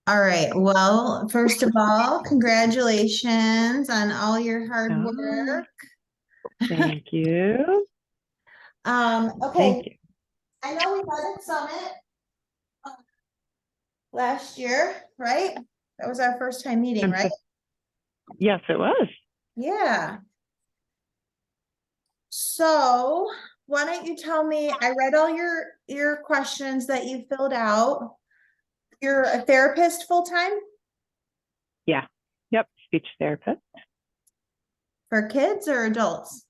All right. Well, first of all, congratulations on all your hard Oh, work. thank you. Okay. Thank you. I know we met at Summit last year, right? That was our first time meeting, I'm right? so, yes, it was. Yeah. So why don't you tell me, I read all your questions that you filled out. You're a therapist full-time Yeah. Yep. Speech therapist, for kids or adults?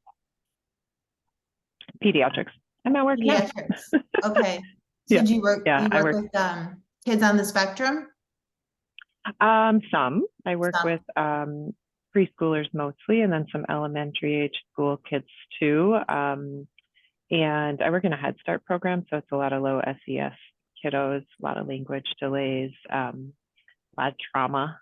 pediatrics. I'm at work now. Pediatrics. Okay. So Yeah. do you work Yeah. you I work work, with kids on the spectrum? some. I work Some. with, preschoolers mostly, and then some elementary age school kids too. And I work in a Head Start program. So it's a lot of low SES kiddos, a lot of language delays, a lot of trauma,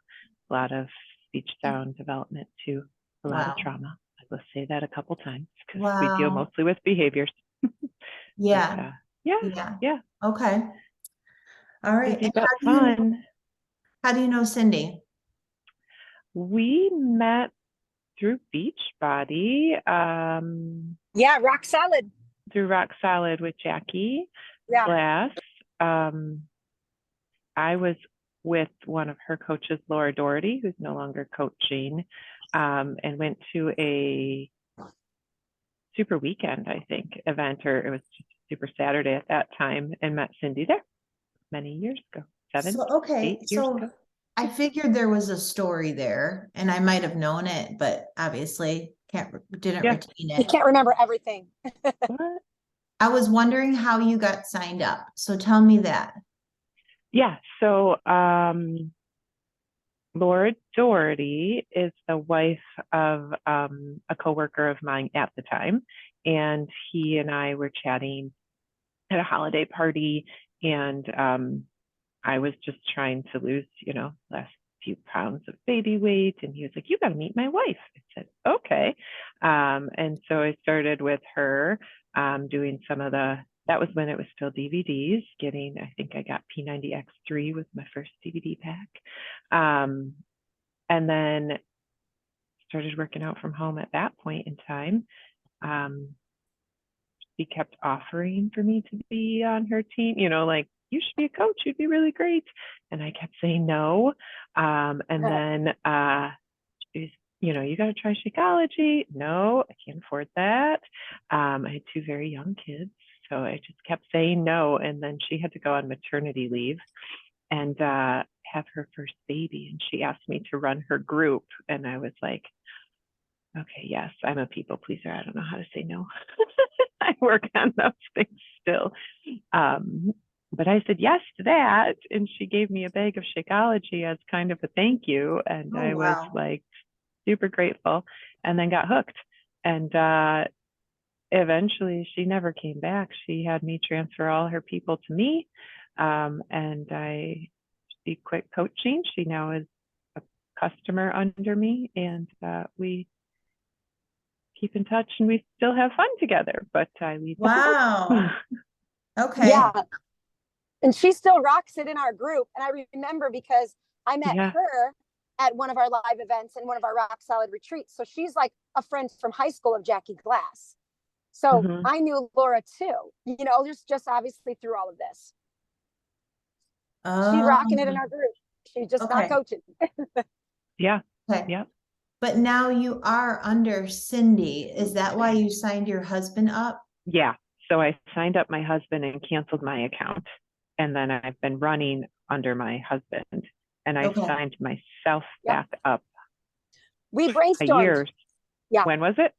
a lot of speech sound development too, a lot of Wow. trauma. I will say that a couple times because we deal Wow. mostly with behaviors. But Yeah. yeah, Yeah. yeah, Okay. All right. busy And but fun. how do you know Cindy? We met through Beachbody, Yeah, rock solid. through Rock Solid with Jackie Yeah. Glass. Um, I was with one of her coaches, Laura Doherty, who's no longer coaching, and went to a super weekend, I think, event, or it was just Super Saturday at that time, and met Cindy there many years ago, So, 8 years ago. I figured there was a story there and I might have known it, but obviously didn't Yeah. retain You it. can't remember everything. What? I was wondering how you got signed up. So tell me that. Yeah. So Laura Doherty is the wife of a coworker of mine at the time, and he and I were chatting at a holiday party, and I was just trying to lose, last few pounds of baby weight. And he was like, "You got to meet my wife." I said, "Okay." And so I started with her, doing that was when it was still DVDs, I think I got P90X3 was my first DVD pack. And then started working out from home at that point in time. She kept offering for me to be on her team, like, "You should be a coach, you'd be really great." And I kept saying no. And then she's, "You got to try Shakeology." No, I can't afford that. I had two very young kids, so I just kept saying no. And then she had to go on maternity leave and have her first baby. And she asked me to run her group. And I was like, "Okay, yes, I'm a people pleaser. I don't know how to say no." I work on those things still. But I said yes to that. And she gave me a bag of Shakeology as kind of a thank you. And Oh, I was wow. like super grateful, and then got hooked. And eventually she never came back. She had me transfer all her people to me. And she quit coaching. She now is a customer under me, and we keep in touch, and we still have fun together, but I leave the house. Wow. Okay. Yeah. And she still rocks it in our group. And I remember because I met Yeah. her at one of our live events and one of our rock solid retreats. So she's like a friend from high school of Jackie Glass. So I knew Laura too, just obviously through all of this. She's rocking it in our group. She's just not Okay. coaching. Yeah. Okay. Yeah. But now you are under Cindy. Is that why you signed your husband up? Yeah. So I signed up my husband and canceled my account. And then I've been running under my husband, and I Okay. signed myself back up We a brainstormed. year. Yeah. When was it?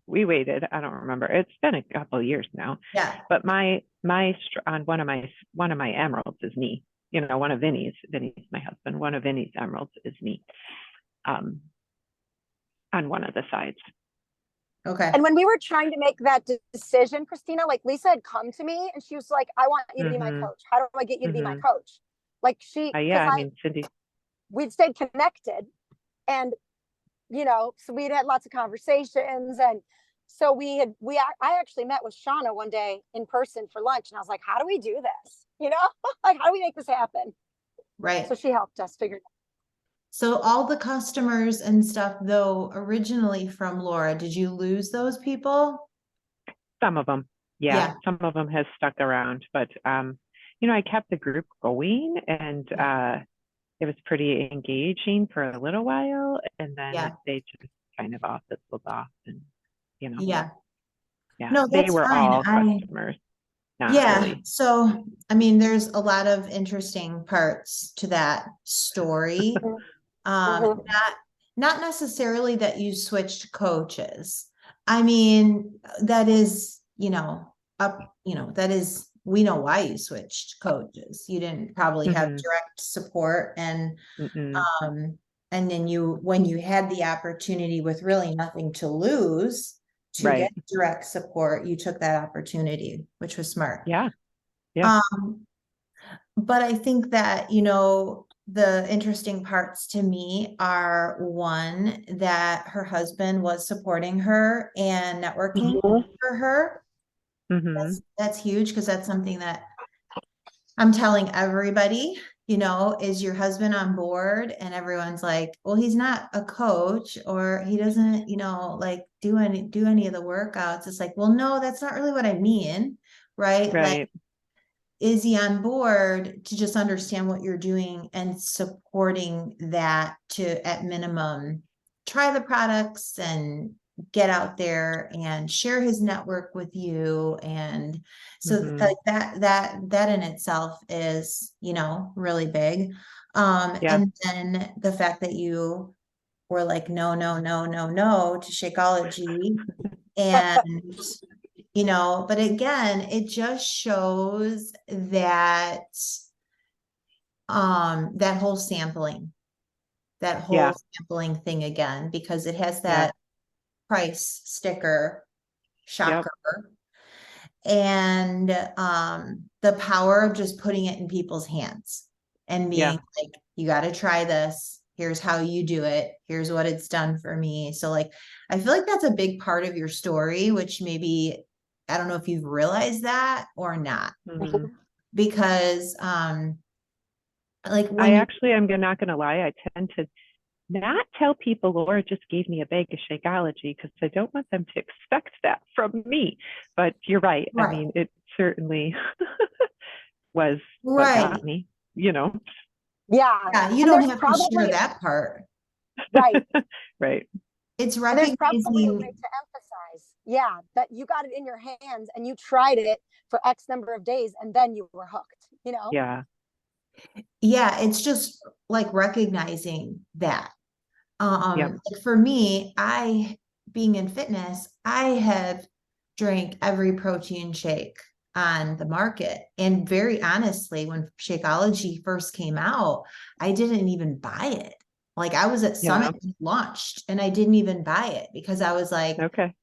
We waited. I don't remember. It's been a couple of years now. Yeah. But on one of my emeralds is me. One of Vinny's my husband. One of Vinny's emeralds is me. On one of the sides. Okay. And when we were trying to make that decision, Kristina, like Lisa had come to me and she was like, "I want you to be my coach. How do I get you to be my coach?" Like Cindy. We'd stayed connected, and so we'd had lots of conversations, and So I actually met with Shauna one day in person for lunch, and I was like, how do we do this? You know, like, how do we make this happen? Right. So she helped us figure it out. So all the customers and stuff, though, originally from Laura, did you lose those people? Some of them, yeah, Yeah. some of them has stuck around, but you know, I kept the group going, and it was pretty engaging for a little while, and then Yeah. they just kind of all fizzled off, and you know, Yeah. yeah, No, they that's were fine. all customers, not Yeah. really. So, I mean, there's a lot of interesting parts to that story. Mhm. Not necessarily that you switched coaches. I mean, that is, that is, we know why you switched coaches. You didn't probably have Mm-hmm. direct support, and Mm-mm. and then when you had the opportunity with really nothing to lose to get Right. direct support, you took that opportunity, which was smart. Yeah. Yeah. But I think that, the interesting parts to me are, one, that her husband was supporting her and networking for her. Mm-hmm. That's huge, because that's something that I'm telling everybody, is your husband on board? And everyone's like, well, he's not a coach, or he doesn't, like do any of the workouts. It's like, well, no, that's not really what I mean. Right. Like, Right. is he on board to just understand what you're doing and supporting that, to, at minimum, try the products and get out there and share his network with you? And so Mm-hmm. like that in itself is, really big. Yeah. And then the fact that you were like, no, no, no, no, no to Shakeology. And but again, it just shows that that whole Yeah. sampling thing again, because it has Yeah. that price sticker Yep. shocker, and the power of just putting it in people's hands and being Yeah. like, you got to try this, here's how you do it, here's what it's done for me. So like, I feel like that's a big part of your story, which maybe, I don't know if you've realized that or not, Mm-hmm. because like I when you, actually, not gonna lie, I tend to not tell people Laura just gave me a bag of Shakeology, because I don't want them to expect that from me. But you're right. I right, mean, it certainly was what right, got me, Yeah. yeah, you And don't there's have to share probably, that part. right. Right. It's And there's probably a way recognizing, to emphasize, yeah, that you got it in your hands and you tried it for X number of days and then you were hooked, Yeah. yeah, it's just like recognizing that. Yep. Like for me, being in fitness, I have drank every protein shake on the market. And very honestly, when Shakeology first came out, I didn't even buy it. Like, I was at Yeah. Summit when it launched, and I didn't even buy it, because I was like, Okay.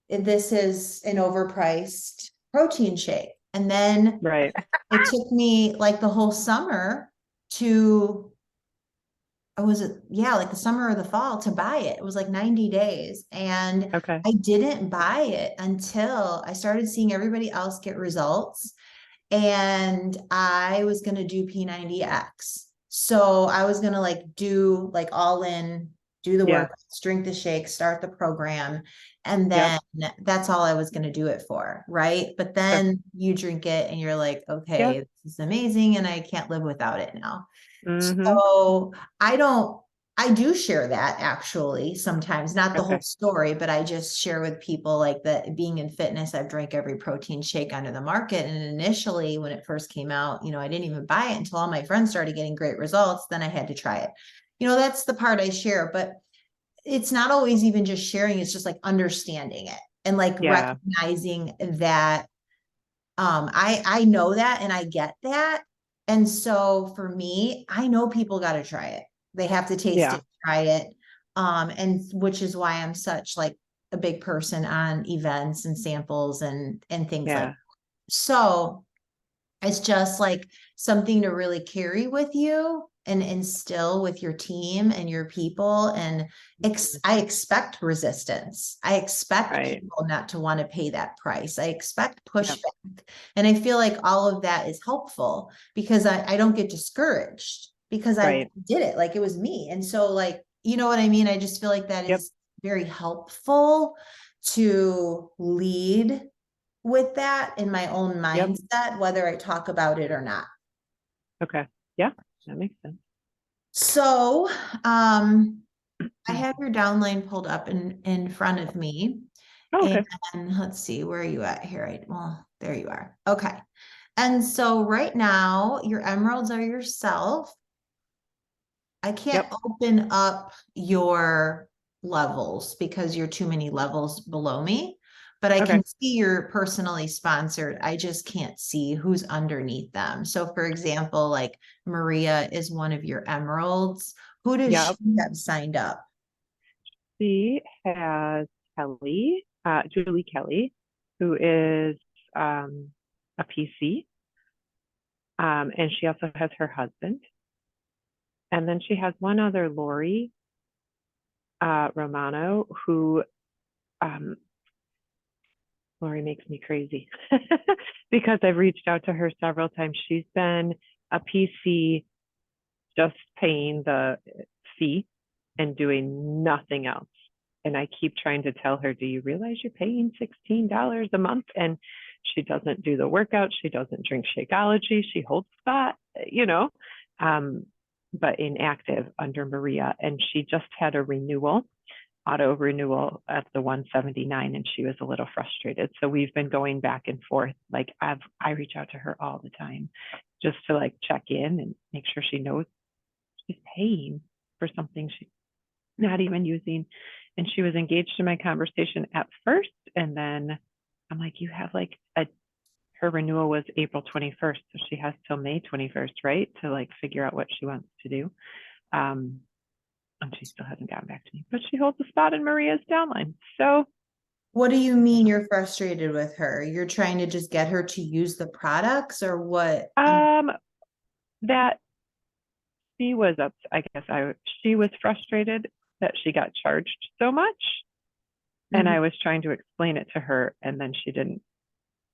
this is an overpriced protein shake. And then Right. it took me like the whole summer to, was it, yeah, like the summer or the fall, to buy it. It was like 90 days. And Okay. I didn't buy it until I started seeing everybody else get results. And I was going to do P90X. So I was going to like do like all in, do the Yeah. work, drink the shake, start the program. And Yep. then that's all I was going to do it for. Right. But Okay. then you drink it and you're like, okay, Yep. this is amazing, and I can't live without it now. Mm-hmm. So I do share that actually sometimes, not the whole Okay. story, but I just share with people like that, being in fitness, I've drank every protein shake under the market. And initially, when it first came out, I didn't even buy it until all my friends started getting great results. Then I had to try it. That's the part I share, but it's not always even just sharing. It's just like understanding it and like Yeah. recognizing that I know that, and I get that. And so for me, I know people got to try it. They have to taste Yeah. it, try it. And which is why I'm such like a big person on events and samples and things like Yeah. that. So it's just like something to really carry with you, and instill with your team and your people. And I expect resistance. I expect Right. people not to want to pay that price. I expect Yep. pushback. And I feel like all of that is helpful because I don't get discouraged because I Right. did it. Like it was me. And so like, you know what I mean? I just feel like that Yep. is very helpful to lead with that in my own Yep. mindset, whether I talk about it or not. Okay. Yeah, that makes sense. So, I have your downline pulled up in front of me. Oh, okay. And let's see, where are you at here? Right. Well, there you are. Okay. And so right now your emeralds are yourself. I can't Yep. open up your levels because you're too many levels below me, but I Okay. can see you're personally sponsored. I just can't see who's underneath them. So for example, like Maria is one of your emeralds. Who does Yep. she have signed up? She has Kelly, Julie Kelly, who is a PC. And she also has her husband. And then she has one other, Lori Romano, who Lori makes me crazy because I've reached out to her several times. She's been a PC, just paying the fee and doing nothing else. And I keep trying to tell her, do you realize you're paying $16 a month? And she doesn't do the workout. She doesn't drink Shakeology. She holds spot, but inactive under Maria. And she just had a auto renewal at the 179, and she was a little frustrated. So we've been going back and forth. Like I reach out to her all the time just to like check in and make sure she knows she's paying for something she's not even using. And she was engaged in my conversation at first. And then I'm like, you have like her renewal was April 21st. So she has till May 21st, right? To like figure out what she wants to do. And she still hasn't gotten back to me, but she holds a spot in Maria's downline. So What do you mean you're frustrated with her? You're trying to just get her to use the products or what? that she was up, I guess she was frustrated that she got charged so much. And I was trying to explain it to her, and then she didn't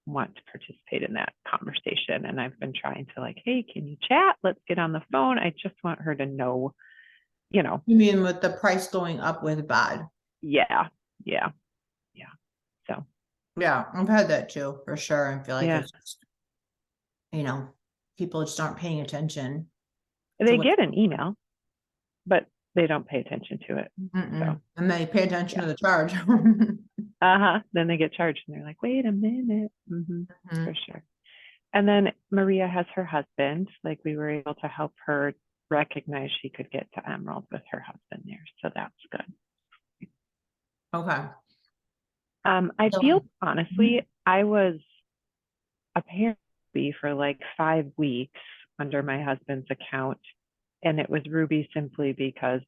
want to participate in that conversation. And I've been trying to like, hey, can you chat? Let's get on the phone. I just want her to know, You mean with the price going up with BOD? Yeah. So Yeah, I've had that too, for sure. I feel like yeah, it's just, people just aren't paying attention. they get an email, but they don't pay attention to it. So And they pay attention to the charge. Then they get charged and they're like, wait a minute. For sure. And then Maria has her husband. Like we were able to help her recognize she could get to Emerald with her husband there. So that's good. Okay. I feel honestly, I was apparently for like 5 weeks under my husband's account. And it was Ruby simply because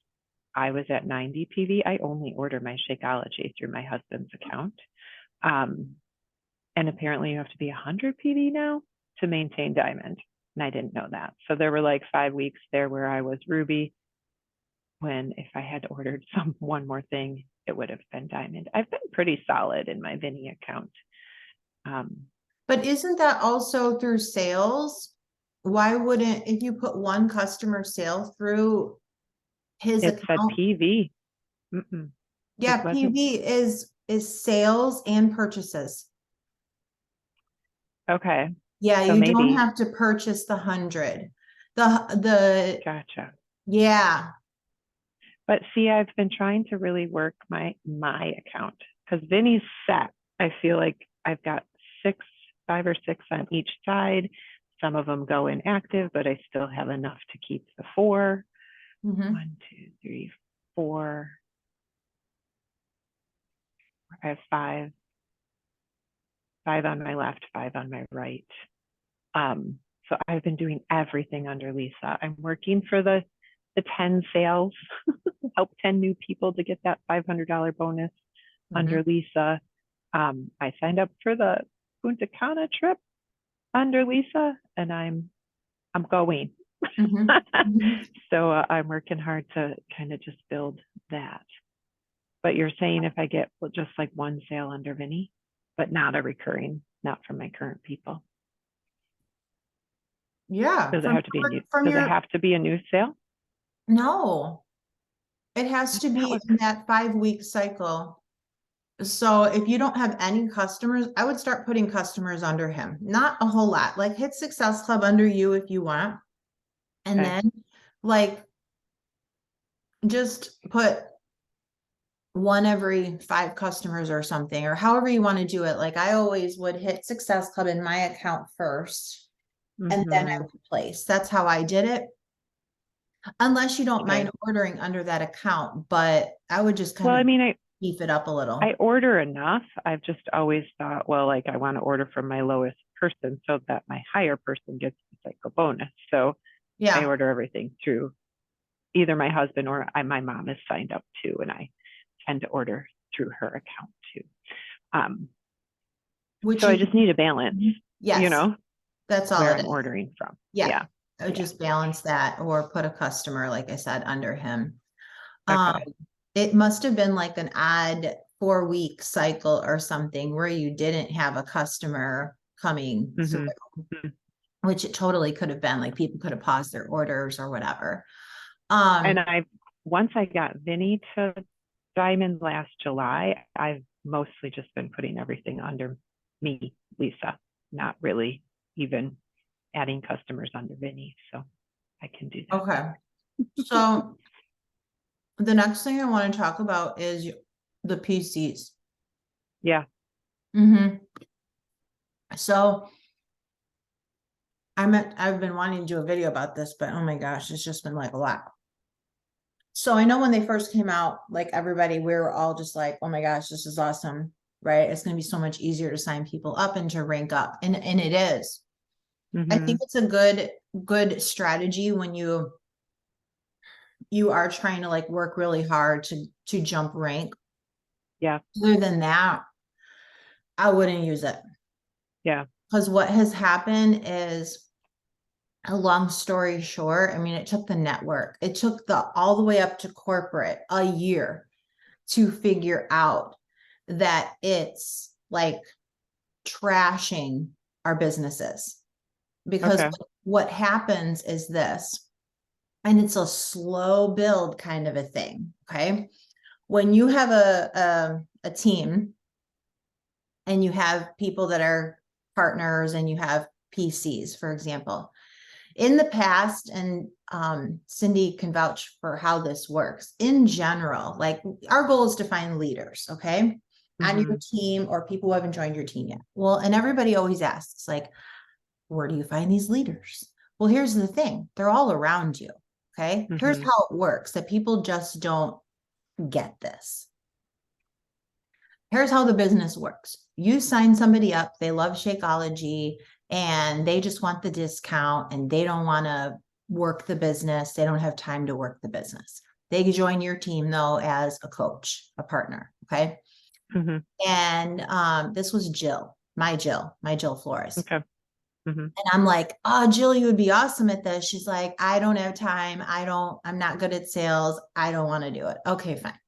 I was at 90 PV. I only order my Shakeology through my husband's account. And apparently you have to be 100 PV now to maintain Diamond. And I didn't know that. So there were like 5 weeks there where I was Ruby, when if I had ordered one more thing, it would have been Diamond. I've been pretty solid in my Vinny account. But isn't that also through sales? Why wouldn't, if you put one customer sale through his It said account? PV. Yeah, PV is sales and purchases. Okay. Yeah, So you don't maybe. have to purchase the 100. The Gotcha. Yeah. But see, I've been trying to really work my account because Vinny's set. I feel like I've got 5 or 6 on each side. Some of them go inactive, but I still have enough to keep the 4. 1, 2, 3, 4. I have 5 on my left, 5 on my right. So I've been doing everything under Lisa. I'm working for the 10 sales, help 10 new people to get that $500 bonus under Lisa. I signed up for the Punta Cana trip under Lisa, and I'm going. Mhm. Mhm. So I'm working hard to kind of just build that. But you're saying if I get just like one sale under Vinny, but not a recurring, not from my current people. Yeah. Does it have to be a new, From does it your, have to be a new sale? no, it has to That be was, in that 5-week cycle. So if you don't have any customers, I would start putting customers under him. Not a whole lot. Like hit Success Club under you if you want. And okay. then like just put one every 5 customers or something, or however you want to do it. Like I always would hit Success Club in my account first, and then I Mhm. would place. That's how I did it. Unless you don't Okay. mind ordering under that account, but I would just Well, kind I of mean, beef it up a I little. order enough. I've just always thought, well, like I want to order from my lowest person so that my higher person gets the cycle bonus. So I Yeah. order everything through either my husband or my mom is signed up too, and I tend to order through her account too. Which So I you, just need a balance, you yes, know, that's all where it I'm is. ordering from. Yeah. Yeah. I would Yeah. just balance that or put a customer, like I said, under him. Okay. It must have been like an odd 4-week cycle or something where you didn't have a customer coming through, Mm-hmm. which it totally could have been. Like people could have paused their orders or whatever. And once I got Vinny to Diamond last July, I've mostly just been putting everything under me, Lisa, not really even adding customers under Vinny. So I can do that. Okay. So the next thing I want to talk about is the PCs. Yeah. So I've been wanting to do a video about this, but oh my gosh, it's just been like a lot. So I know when they first came out, like everybody, we were all just like, oh my gosh, this is awesome, right? It's going to be so much easier to sign people up and to rank up. And it is. I Mm-hmm. think it's a good strategy when you are trying to like work really hard to jump rank. Yeah. Other than that, I wouldn't use it. Yeah. Because what has happened is, a long story short, I mean, it took the network, it took all the way up to corporate a year to figure out that it's like trashing our businesses. Because Okay. what happens is this, and it's a slow build kind of a thing. Okay. When you have a team and you have people that are partners and you have PCs, for example, in the past, and Cindy can vouch for how this works in general, like our goal is to find leaders, okay, on your team or people who haven't joined your team yet. Well, and everybody always asks, like, where do you find these leaders? Well, here's the thing, they're all around you, okay? Here's Mm-hmm. how it works, that people just don't get this. Here's how the business works. You sign somebody up, they love Shakeology, and they just want the discount and they don't want to work the business. They don't have time to work the business. They join your team though as a coach, a partner. Okay. Mm-hmm. And this was my Jill Flores. Okay. Mm-hmm. And I'm like, oh, Jill, you would be awesome at this. She's like, I don't have time. I'm not good at sales. I don't want to do it. Okay, fine.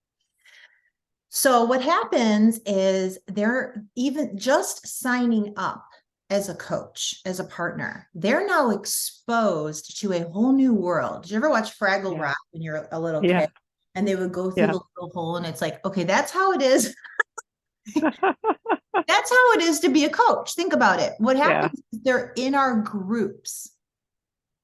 So what happens is they're even just signing up as a coach, as a partner, they're now exposed to a whole new world. Did you ever watch Fraggle Rock when you're a little kid? And they would go through the little hole and it's like, okay, that's how it is. That's how it is to be a coach. Think about it. What happens is they're in our groups.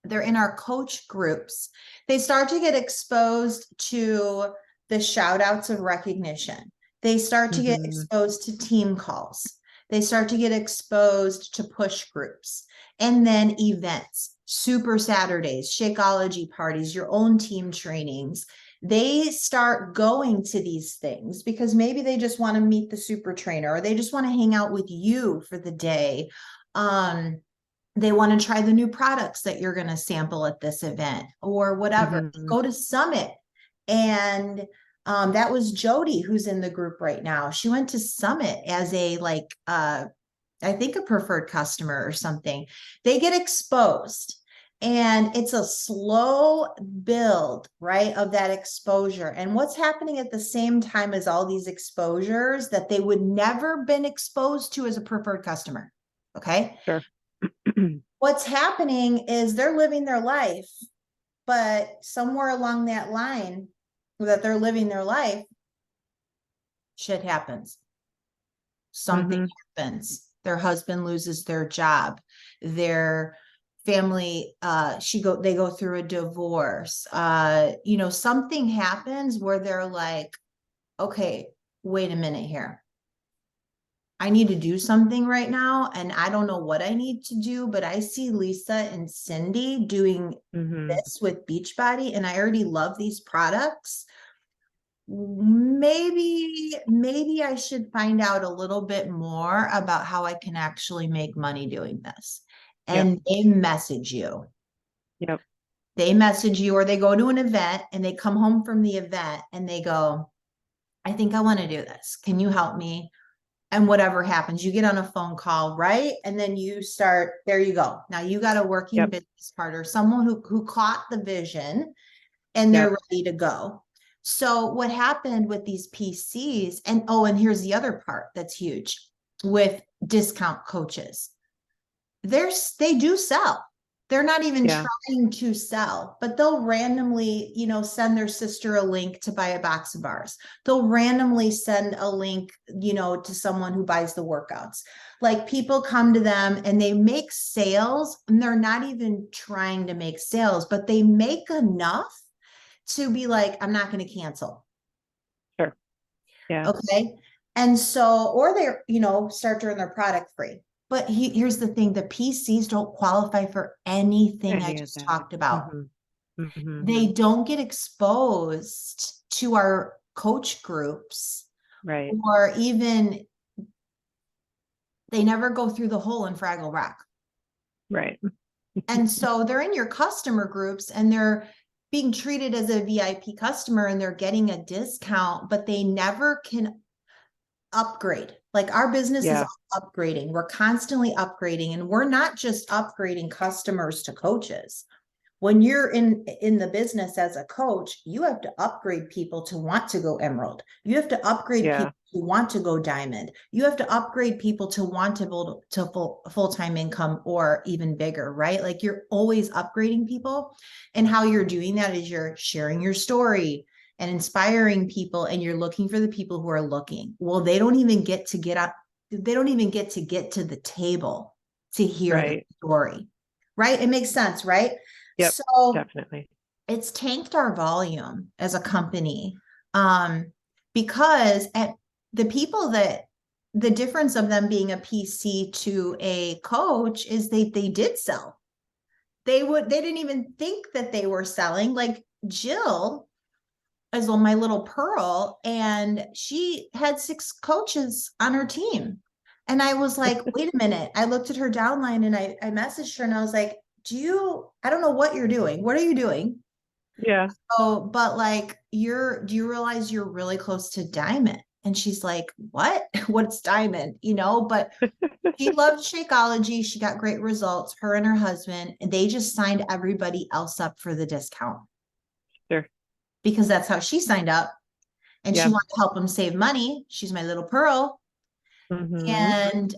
They're in our coach groups. They start to get exposed to the shout outs of recognition. They start to get exposed to team calls. They start to get exposed to push groups and then events, Super Saturdays, Shakeology parties, your own team trainings. They start going to these things because maybe they just want to meet the super trainer or they just want to hang out with you for the day. They want to try the new products that you're going to sample at this event or whatever. Go to Summit. And that was Jody, who's in the group right now. She went to Summit as a I think a preferred customer or something. They get exposed. And it's a slow build, right, of that exposure. And what's happening at the same time as all these exposures that they would never been exposed to as a preferred customer. Okay. Sure. What's happening is they're living their life, but somewhere along that line that they're living their life, shit happens. Something happens. Their husband loses their job. Their family, they go through a divorce. Something happens where they're like, okay, wait a minute here. I need to do something right now. And I don't know what I need to do, but I see Lisa and Cindy doing this with Beachbody, and I already love these products. Maybe I should find out a little bit more about how I can actually make money doing this. And they message you. Yep. They message you, or they go to an event and they come home from the event and they go, I think I want to do this. Can you help me? And whatever happens, you get on a phone call, right? And then you start, there you go. Now you got a working business partner, someone who caught the vision and they're ready to go. So what happened with these PCs, and here's the other part that's huge with discount coaches. They do sell. They're not even trying to sell, but they'll randomly, send their sister a link to buy a box of bars. They'll randomly send a link, to someone who buys the workouts. Like, people come to them and they make sales, and they're not even trying to make sales, but they make enough to be like, I'm not going to cancel. Sure. Yeah. Okay. And so, or they're, start doing their product free. But here's the thing, the PCs don't qualify for anything I just talked about. They don't get exposed to our coach groups. Right. Or even, they never go through the hole in Fraggle Rock. Right. And so they're in your customer groups and they're being treated as a VIP customer and they're getting a discount, but they never can upgrade. Like, our business is upgrading. We're constantly upgrading, and we're not just upgrading customers to coaches. When you're in the business as a coach, you have to upgrade people to want to go Emerald. You have to upgrade people who want to go Diamond. You have to upgrade people to want to build to full-time income or even bigger, right? Like, you're always upgrading people. And how you're doing that is you're sharing your story and inspiring people, and you're looking for the people who are looking. Well, they don't even get to get up. They don't even get to the table to hear the story, right? It makes sense, right? Yep, so definitely. It's tanked our volume as a company, because at the people that the difference of them being a PC to a coach is they did sell. They didn't even think that they were selling. Like, Jill is on my little pearl, and she had 6 coaches on her team. And I was like, wait a minute. I looked at her downline and I messaged her and I was like, I don't know what you're doing. What are you doing? Yeah. Oh, but like, do you realize you're really close to Diamond? And she's like, what? What's Diamond? But she loved Shakeology. She got great results, her and her husband, and they just signed everybody else up for the discount. Sure. Because that's how she signed up. And she wanted to help them save money. She's my little pearl. And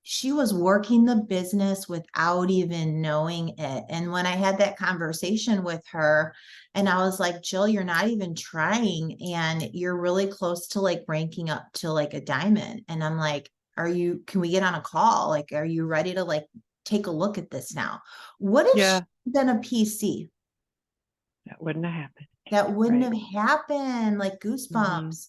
she was working the business without even knowing it. And when I had that conversation with her, and I was like, Jill, you're not even trying, and you're really close to like ranking up to like a Diamond. And I'm like, can we get on a call? Like, are you ready to like take a look at this now? What if she'd been a PC? That wouldn't have happened. That wouldn't have happened. Like, goosebumps.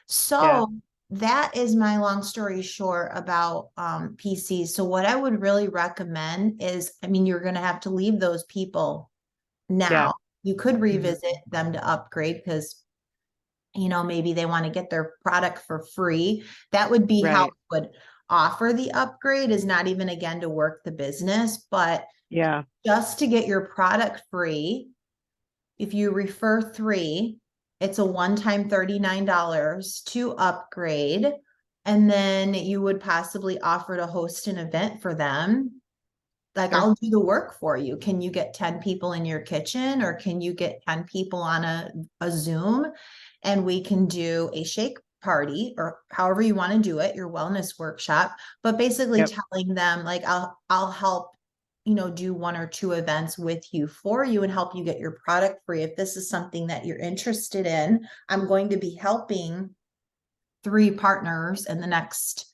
So that is my long story short about PCs. So what I would really recommend is, you're going to have to leave those people now. You could revisit them to upgrade because, maybe they want to get their product for free. That would be how I would offer the upgrade, is not even, again, to work the business, but just to get your product free. If you refer 3, it's a one-time $39 to upgrade. And then you would possibly offer to host an event for them. Like, Sure. I'll do the work for you. Can you get 10 people in your kitchen, or can you get 10 people on a Zoom, and we can do a shake party, or however you want to do it, your wellness workshop, but basically Yep. telling them like, I'll help, do 1 or 2 events with you for you and help you get your product free. If this is something that you're interested in, I'm going to be helping 3 partners in the next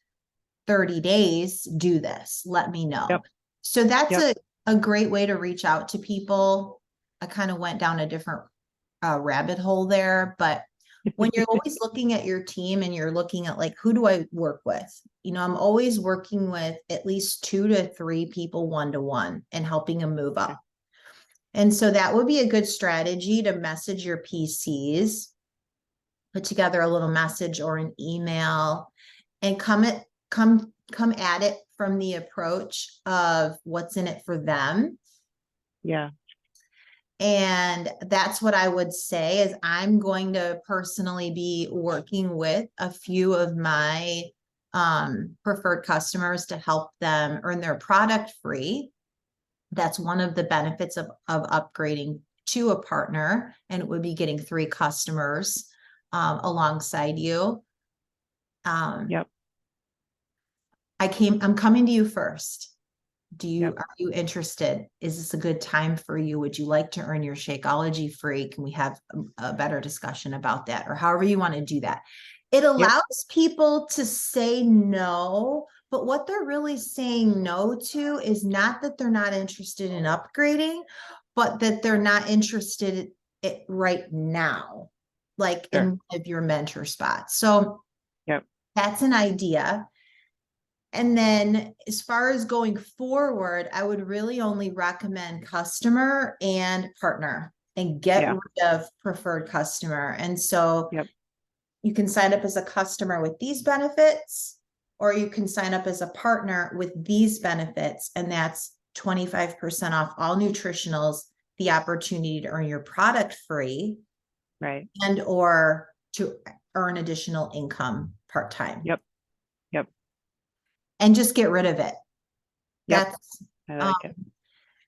30 days do this. Let me know. Yep. So that's Yep. a great way to reach out to people. I kind of went down a different rabbit hole there, but when you're always looking at your team and you're looking at like, who do I work with? I'm always working with at least 2 to 3 people one-to-one and helping them move up. And so that would be a good strategy to message your PCs, put together a little message or an email, and come at it from the approach of what's in it for them. Yeah. And that's what I would say is I'm going to personally be working with a few of my preferred customers to help them earn their product free. That's one of the benefits of upgrading to a partner, and it would be getting 3 customers alongside you. Yep. I'm coming to you first. Yep. Are you interested? Is this a good time for you? Would you like to earn your Shakeology free? Can we have a better discussion about that? Or however you want to do that. It allows people to say no, but what they're really saying no to is not that they're not interested in upgrading, but that they're not interested in right now, like Sure. in one of your mentor spots. So Yep. that's an idea. And then as far as going forward, I would really only recommend customer and partner, and get rid of preferred customer. And so Yep. you can sign up as a customer with these benefits, or you can sign up as a partner with these benefits. And that's 25% off all nutritionals, the opportunity to earn your product free, Right. and or to earn additional income part-time. Yep. Yep. And just get rid of it. Yep. That's I like it.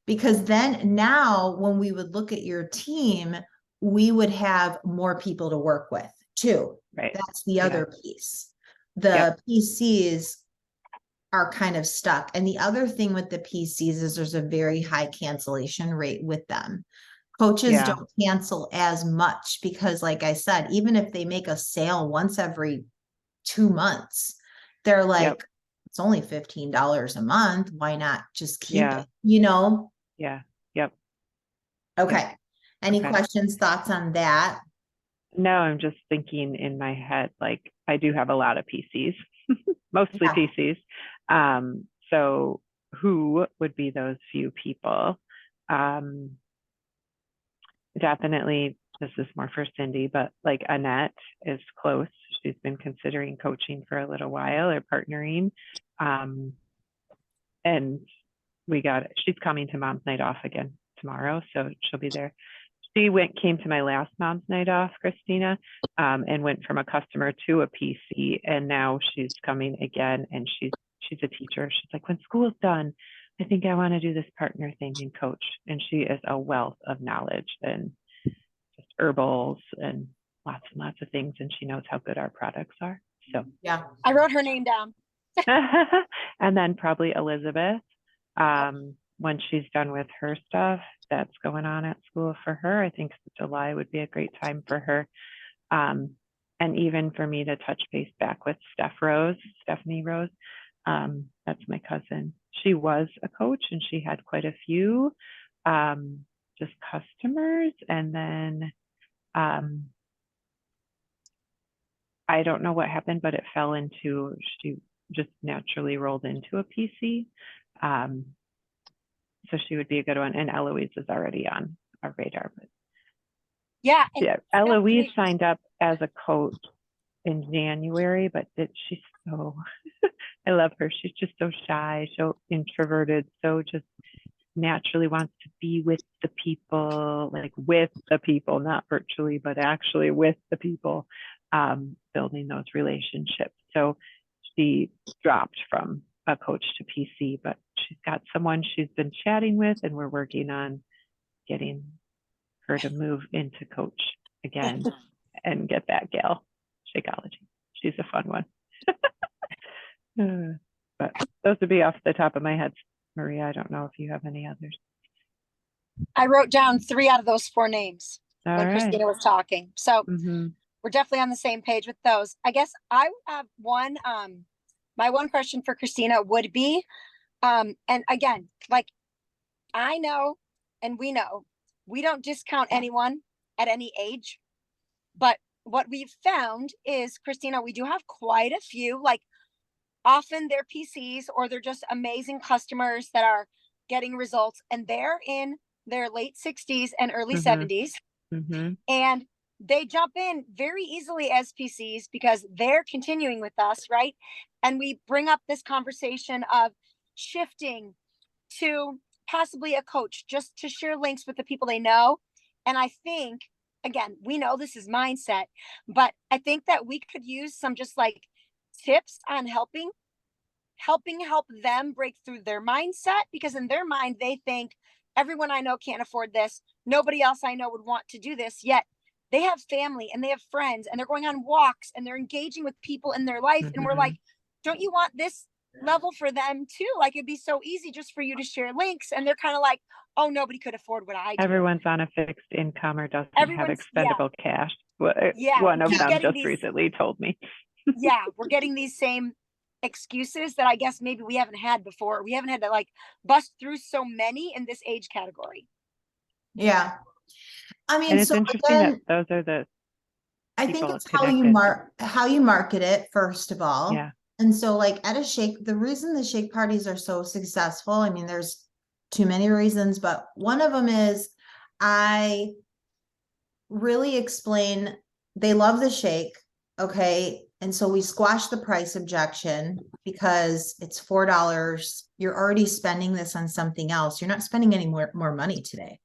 because then now when we would look at your team, we would have more people to work with too. Right. That's the other piece. The PCs are kind of stuck. And the other thing with the PCs is there's a very high cancellation rate with them. Coaches don't cancel as much because, like I said, even if they make a sale once every 2 months, they're like, it's only $15 a month. Why not just keep it, Yeah. Yep. Okay. Yep. Any questions, thoughts on that? No, I'm just thinking in my head, like I do have a lot of PCs, mostly PCs. So who would be those few people? Definitely, this is more for Cindy, but like Annette is close. She's been considering coaching for a little while, or partnering. And she's coming to Mom's Night Off again tomorrow, so she'll be there. She came to my last Mom's Night Off, Kristina, and went from a customer to a PC, and now she's coming again, and she's a teacher. She's like, when school's done, I think I want to do this partner thing and coach. And she is a wealth of knowledge and just herbals and lots of things, and she knows how good our products are. So yeah, I wrote her name down. And then probably Elizabeth, when she's done with her stuff that's going on at school for her. I think July would be a great time for her. And even for me to touch base back with Stephanie Rose. That's my cousin. She was a coach and she had quite a few just customers. And then I don't know what happened, but it fell into, she just naturally rolled into a PC. So she would be a good one. And Eloise is already on our radar. But yeah. Eloise signed up as a coach in January, but she's so, I love her. She's just so shy, so introverted, so just naturally wants to be with the people, like with the people, not virtually, but actually with the people, building those relationships. So she dropped from a coach to PC, but she's got someone she's been chatting with, and we're working on getting her to move into coach again and get that gal Shakeology. She's a fun one. But those would be off the top of my head. Maria, I don't know if you have any others. I wrote down 3 out of those 4 names All when right. Kristina was talking. So Mhm. we're definitely on the same page with those. I guess I have one, my one question for Kristina would be, and again, like I know, and we know, we don't discount anyone at any age, but what we've found is, Kristina, we do have quite a few, like often they're PCs or they're just amazing customers that are getting results, and they're in their late 60s and early Mhm. 70s. Mhm. And they jump in very easily as PCs because they're continuing with us, right? And we bring up this conversation of shifting to possibly a coach just to share links with the people they know. And I think, again, we know this is mindset, but I think that we could use some just like tips on help them break through their mindset, because in their mind they think everyone I know can't afford this, nobody else I know would want to do this, yet they have family and they have friends and they're going on walks and they're engaging with people in their life. And we're like, don't you want this level for them too? Like it'd be so easy just for you to share links. And they're kind of like, oh, nobody could afford what I do. Everyone's on a fixed income or doesn't have expendable cash. Yeah, One of keep them getting just these- recently told me. yeah, we're getting these same excuses that I guess maybe we haven't had before. We haven't had to like bust through so many in this age category. Yeah. I mean, And it's so interesting again, that those are the I think people it's how you connected. market it, first of all. Yeah. And so like at a shake, the reason the shake parties are so successful, I mean, there's too many reasons, but one of them is I really explain they love the shake. Okay. And so we squash the price objection because it's $4. You're already spending this on something else. You're not spending any more money today.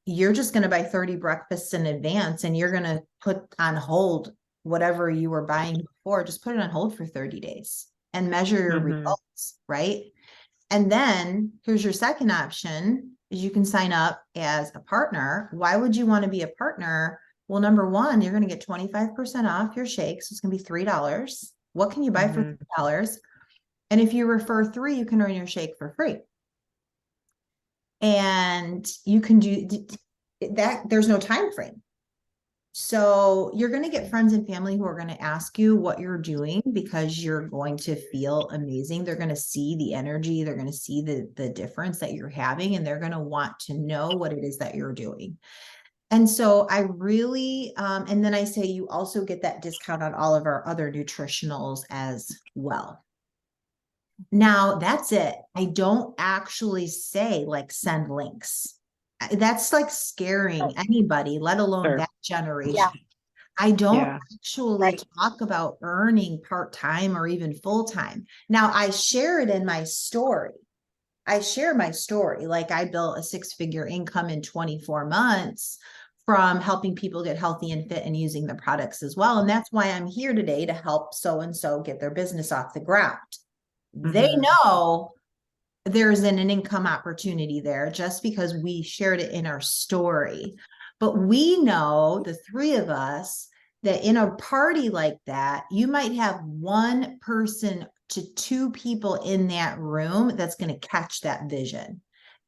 You're just going to buy 30 breakfasts in advance and you're going to put on hold whatever you were buying before. Just put it on hold for 30 days and measure your results, right? And then here's your second option is you can sign up as a partner. Why would you want to be a partner? Well, number one, you're going to get 25% off your shakes. So it's going to be $3. What can you buy for $3? And if you refer 3, you can earn your shake for free. And you can do that. There's no time frame. So you're going to get friends and family who are going to ask you what you're doing because you're going to feel amazing. They're going to see the energy. They're going to see the difference that you're having, and they're going to want to know what it is that you're doing. And so I really, and then I say you also get that discount on all of our other nutritionals as well. Now that's it. I don't actually say like send links. That's like scaring anybody, let alone that generation. Yeah. I don't actually talk about earning part-time or even full-time. Now I share it in my story. I share my story. Like I built a 6-figure income in 24 months from helping people get healthy and fit and using the products as well. And that's why I'm here today to help so-and-so get their business off the ground. They know there's an income opportunity there just because we shared it in our story. But we know, the 3 of us, that in a party like that, you might have 1 person to 2 people in that room that's going to catch that vision.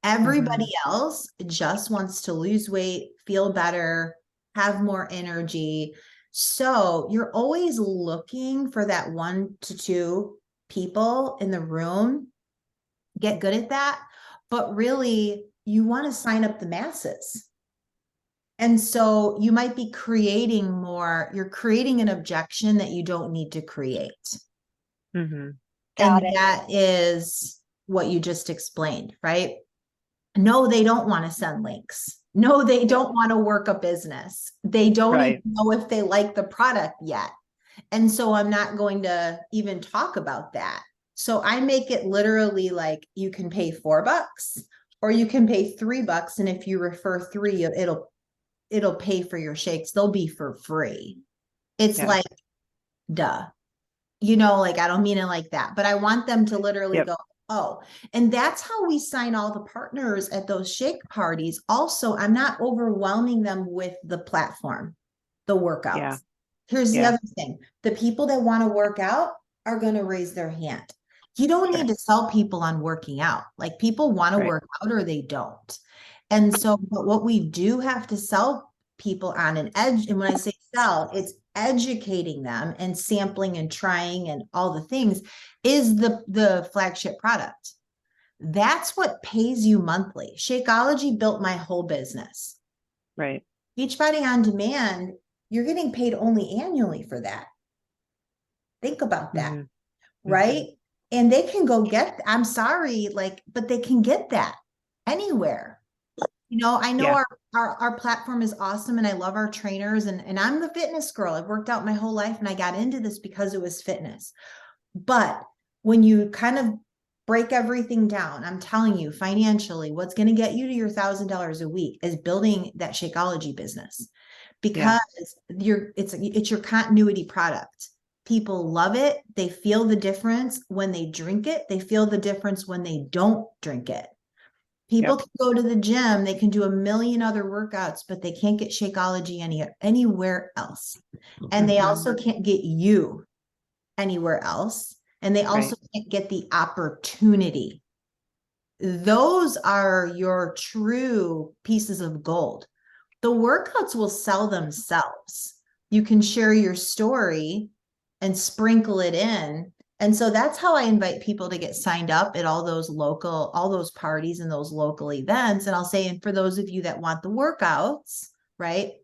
Everybody else just wants to lose weight, feel better, have more energy. So you're always looking for that 1 to 2 people in the room. Get good at that. But really, you want to sign up the masses. And so you might be creating more, you're creating an objection that you don't need to create. And that is what you just explained, right? No, they don't want to send links. No, they don't want to work a business. They don't even know if they like the product yet. And so I'm not going to even talk about that. So I make it literally like you can pay $4 or you can pay $3. And if you refer 3, it'll pay for your shakes. They'll be for free. It's like, duh, like, I don't mean it like that, but I want them to literally go, Oh, and that's how we sign all the partners at those shake parties. Also, I'm not overwhelming them with the platform, the workouts. Yeah. Here's the Yeah. other thing. The people that want to work out are going to raise their hand. You don't Sure. need to sell people on working out. Like people want to Right. work out or they don't. And so, but what we do have to sell people on an edge, and when I say sell, it's educating them and sampling and trying and all the things, is the flagship product. That's what pays you monthly. Shakeology built my whole business. Right. Beachbody On Demand, you're getting paid only annually for that. Think about that, right? And they can go get, I'm sorry, like, but they can get that anywhere. You know, I know Yeah. our platform is awesome and I love our trainers and I'm the fitness girl. I've worked out my whole life and I got into this because it was fitness. But when you kind of break everything down, I'm telling you, financially, what's going to get you to your $1,000 a week is building that Shakeology business, because it's your continuity product. People love it. They feel the difference when they drink it. They feel the difference when they don't drink it. People can go to the gym, they can do a million other workouts, but they can't get Shakeology anywhere else. And they also can't get you anywhere else. And they also can't get the opportunity. Those are your true pieces of gold. The workouts will sell themselves. You can share your story and sprinkle it in. And so that's how I invite people to get signed up at all those parties and those local events. And I'll say, and for those of you that want the workouts, right?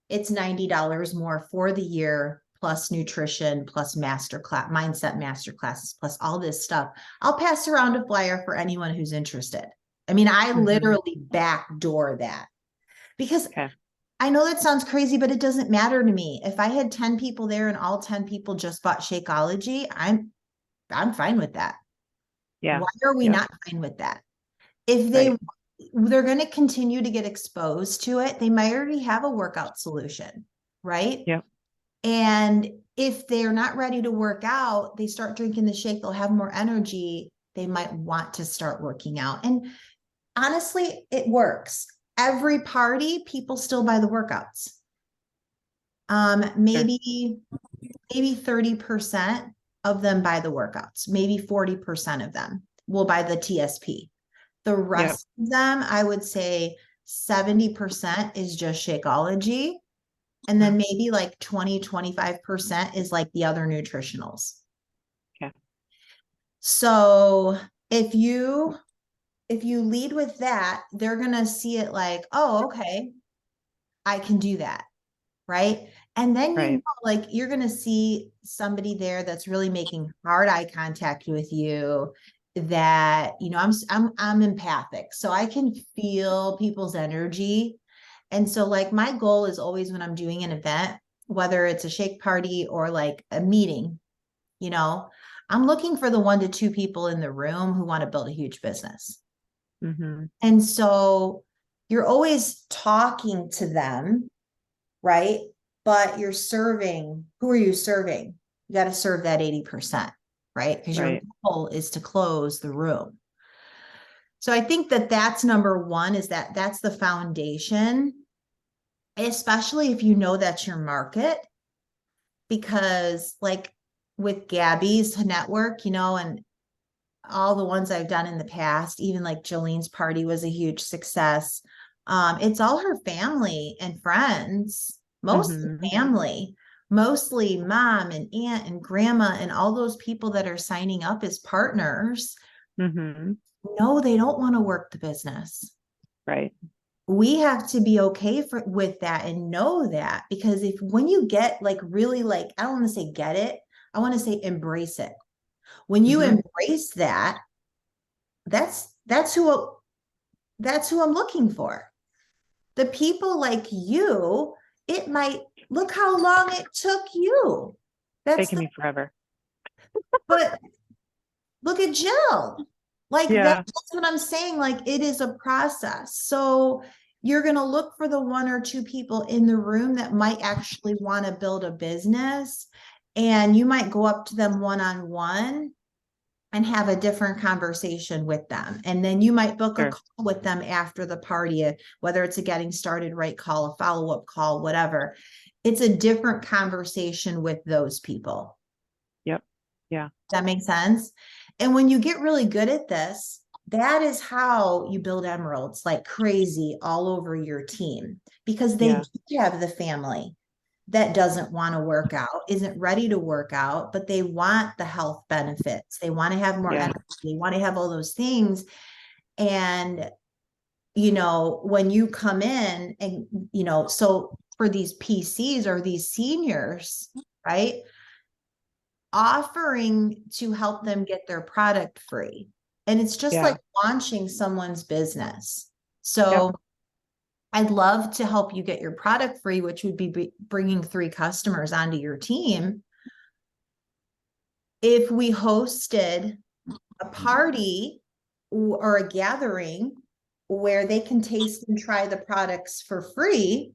It's $90 more for the year, plus nutrition, plus mindset master classes, plus all this stuff. I'll pass around a flyer for anyone who's interested. I mean, I literally backdoor that because I know that sounds crazy, but it doesn't matter to me. If I had 10 people there and all 10 people just bought Shakeology, I'm fine with that. Yeah. Why are we not fine with that? If they're going to continue to get exposed to it, they might already have a workout solution, right? Yeah. And if they're not ready to work out, they start drinking the shake, they'll have more energy. They might want to start working out. And honestly, it works. Every party, people still buy the workouts. Maybe 30% of them buy the workouts. Maybe 40% of them will buy the TSP. The rest of them, I would say 70% is just Shakeology. And then maybe like 20-25% is like the other nutritionals. Okay. So if you lead with that, they're going to see it like, oh, okay, I can do that. Right. And then, you know, like you're going to see somebody there that's really making hard eye contact with you, that, you know, I'm empathic, so I can feel people's energy. And so like my goal is always when I'm doing an event, whether it's a shake party or like a meeting, you know, I'm looking for the 1 to 2 people in the room who want to build a huge business. And so you're always talking to them, right? But you're serving, who are you serving? You got to serve that 80%, right? Because your goal is to close the room. So I think that that's number one, is that's the foundation, especially if you know that's your market. Because like with Gabby's network, you know, and all the ones I've done in the past, even like Jolene's party was a huge success. It's all her family and friends, mostly family, mostly mom and aunt and grandma and all those people that are signing up as partners. No, they don't want to work the business. Right. We have to be okay with that and know that, because when you get like really like, I don't want to say get it, I want to say embrace it. When you embrace that, that's who I'm looking for. The people like you, it might look how long it took you. That's taking me forever. But look at Jill. Like that's what I'm saying. Like it is a process. So you're going to look for the 1 or 2 people in the room that might actually want to build a business, and you might go up to them one-on-one. and have a different conversation with them. And then you might book a Sure. call with them after the party, whether it's a getting started right call, a follow-up call, whatever. It's a different conversation with those people. Yep. Yeah. Does that make sense? And when you get really good at this, that is how you build emeralds like crazy all over your team, because they Yeah. do have the family that doesn't want to work out, isn't ready to work out, but they want the health benefits. They want to have more Yeah. energy. They want to have all those things. And, you know, when you come in and, you know, so for these PCs or these seniors, right, offering to help them get their product free. And it's just Yeah. like launching someone's business. So Yep. I'd love to help you get your product free, which would be bringing 3 customers onto your team. If we hosted a party or a gathering where they can taste and try the products for free,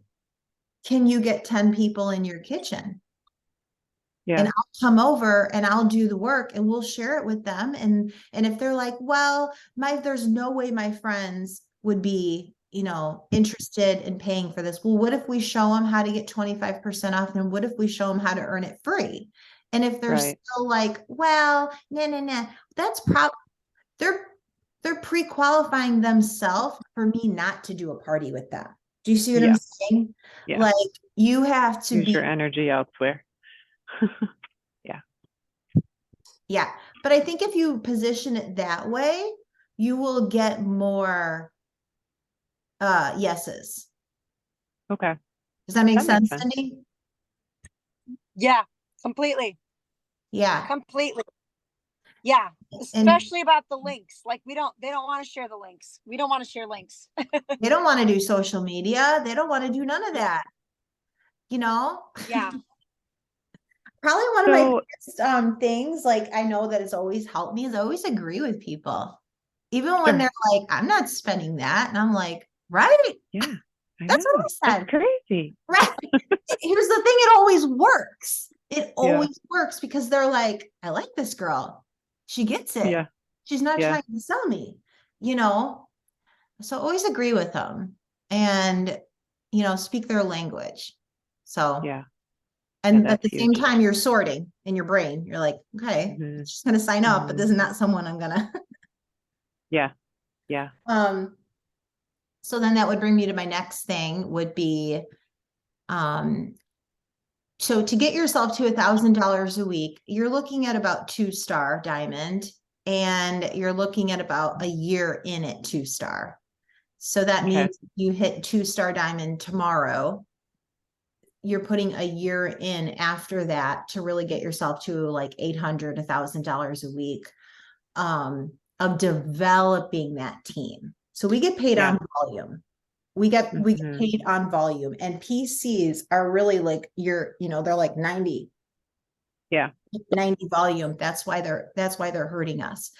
can you get 10 people in your kitchen? Yeah. And I'll come over and I'll do the work and we'll share it with them. And if they're like, well, there's no way my friends would be, you know, interested in paying for this. Well, what if we show them how to get 25% off? And what if we show them how to earn it free? And if they're Right. still like, well, nah, that's probably they're pre-qualifying themselves for me not to do a party with them. Do you see what I'm Yeah. saying? Yeah. Like you have to Use be your energy elsewhere. Yeah. But I think if you position it that way, you will get more yeses. Okay. Does that make That makes sense, sense. Cindy? Yeah, completely, Yeah. completely. Yeah, And especially about the links. Like they don't want to share the links. We don't want to share links. they don't want to do social media. They don't want to do none of that. You know? Yeah. Probably one of my So biggest things, like I know that it's always helped me, is I always agree with people. Even when sure. they're like, I'm not spending that. And I'm like, right? Yeah. I That's what know. I That's said. crazy. Right. Here's the thing, it always works. It Yeah. always works because they're like, I like this girl. She gets it. Yeah. She's not Yeah. trying to sell me, you know? So always agree with them and, you know, speak their language. So, Yeah. Yeah. and at That's the same huge. time, you're sorting in your brain. You're like, okay, Mhm. she's going to sign up, but Mhm. this is not someone I'm going to. Yeah. Yeah. So then that would bring me to my next thing would be, so to get yourself to $1,000 a week, you're looking at about 2-star diamond, and you're looking at about a year in at 2-star. So that Okay. means you hit 2-star diamond tomorrow, you're putting a year in after that to really get yourself to like $800, $1,000 a week of developing that team. So we get paid Yeah. on volume. We get Mhm. paid on volume, and PCs are really like they're like 90 Yeah. volume. That's why they're hurting us.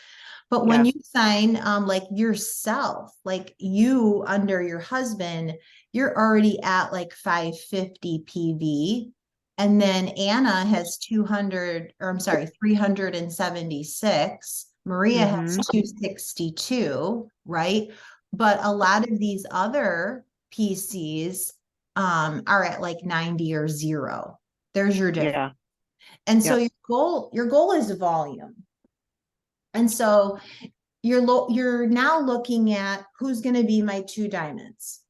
But when Yeah. you sign like yourself, like you under your husband, you're already at like 550 PV. And then Anna has 200, or I'm sorry, 376. Maria has Mhm. 262, right? But a lot of these other PCs are at like 90 or 0. There's your difference. Yeah. And so Yep. your goal is volume. And so you're now looking at who's going to be my 2 diamonds.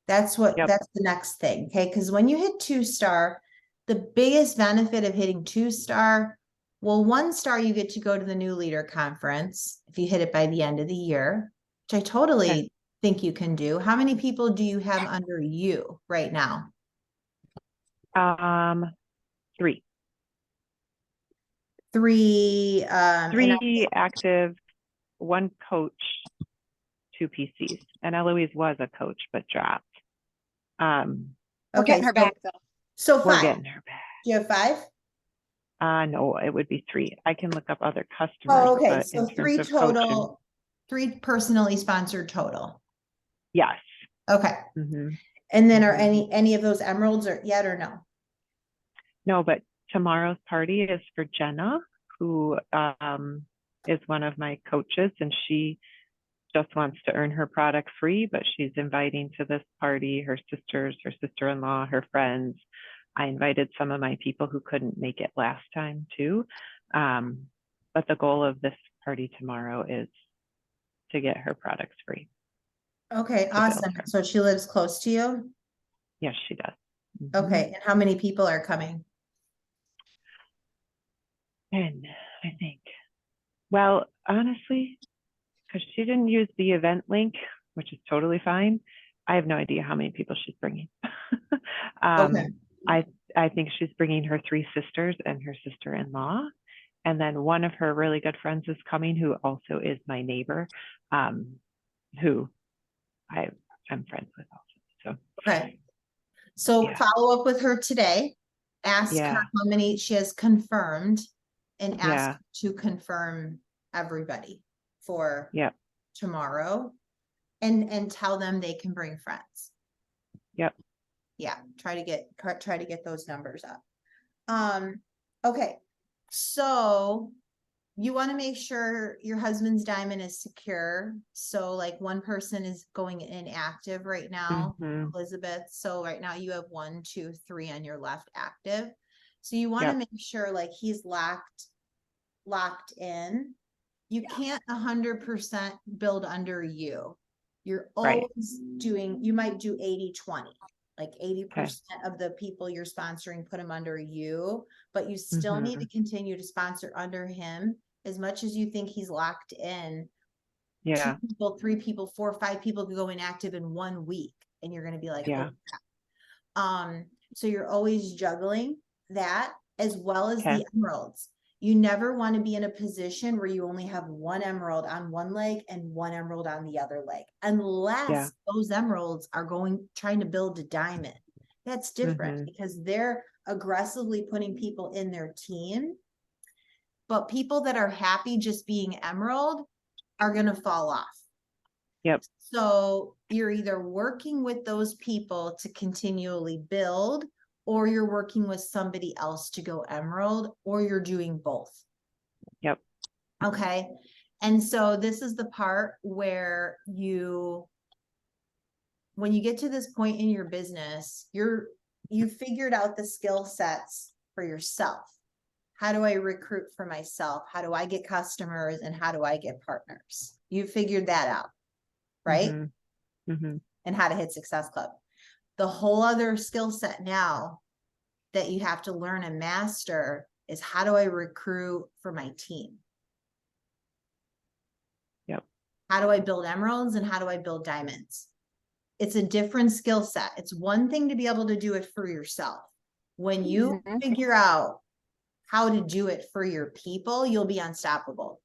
That's Yep. the next thing. Okay. Because when you hit 2-star, the biggest benefit of hitting 2-star, well, 1-star, you get to go to the new leader conference if you hit it by the end of the year, which I Okay. totally think you can do. How many people do you have under you right now? 3. 3 and 3 active, 1 coach, 2 PCs. And Eloise was a coach but dropped. We're okay, getting her back though. so We're 5. getting her back. Do you have 5? No, it would be 3. I can look up other customers, Oh, okay. but So in 3 terms of coaching, total, 3 personally sponsored total. yes. Okay. Mm-hmm. And then are Mm-hmm. any of those emeralds or yet or no? No, but tomorrow's party is for Jenna, who is one of my coaches, and she just wants to earn her product free, but she's inviting to this party her sisters, her sister-in-law, her friends. I invited some of my people who couldn't make it last time too. But the goal of this party tomorrow is to get her products free. Okay, awesome. So she lives close to you? Yes, she does. Okay, and how many people are coming? 10, I think. Well, honestly, because she didn't use the event link, which is totally fine, I have no idea how many people she's bringing. Okay. I think she's bringing her 3 sisters and her sister-in-law. And then one of her really good friends is coming, who also is my neighbor, who I'm friends with also. So, Okay. So yeah. follow up with her today. Ask her Yeah. how many she has confirmed and ask Yeah. her to confirm everybody for Yep. tomorrow and tell them they can bring friends. Yep. Yeah, try to get those numbers up. Okay. So you want to make sure your husband's diamond is secure. So like one person is going inactive right now, Mhm. Elizabeth. So right now you have 1, 2, 3 on your left active. So you want to Yep. make sure like he's locked in. You can't 100% build under you. You're Right. always you might do 80-20. Like 80% Okay. of the people you're sponsoring, put them under you, but you still need to continue to sponsor under him as much as you think he's locked in. Yeah. 2 people, 3 people, 4, 5 people could go inactive in 1 week, and you're going to be like, Yeah. oh. So you're always juggling that as well as Okay. the emeralds. You never want to be in a position where you only have 1 emerald on one leg and 1 emerald on the other leg, unless those emeralds are trying to build a diamond. That's different because they're aggressively putting people in their team. But people that are happy just being emerald are going to fall off. Yep. So you're either working with those people to continually build, or you're working with somebody else to go emerald, or you're doing both. Yep. Okay. And so this is the part where when you get to this point in your business, you figured out the skill sets for yourself. How do I recruit for myself? How do I get customers? And how do I get partners? You figured that out, right? And how to hit Success Club. The whole other skill set now that you have to learn and master is how do I recruit for my team? Yep. How do I build emeralds and how do I build diamonds? It's a different skill set. It's one thing to be able to do it for yourself. When you figure out how to do it for your people, you'll be unstoppable.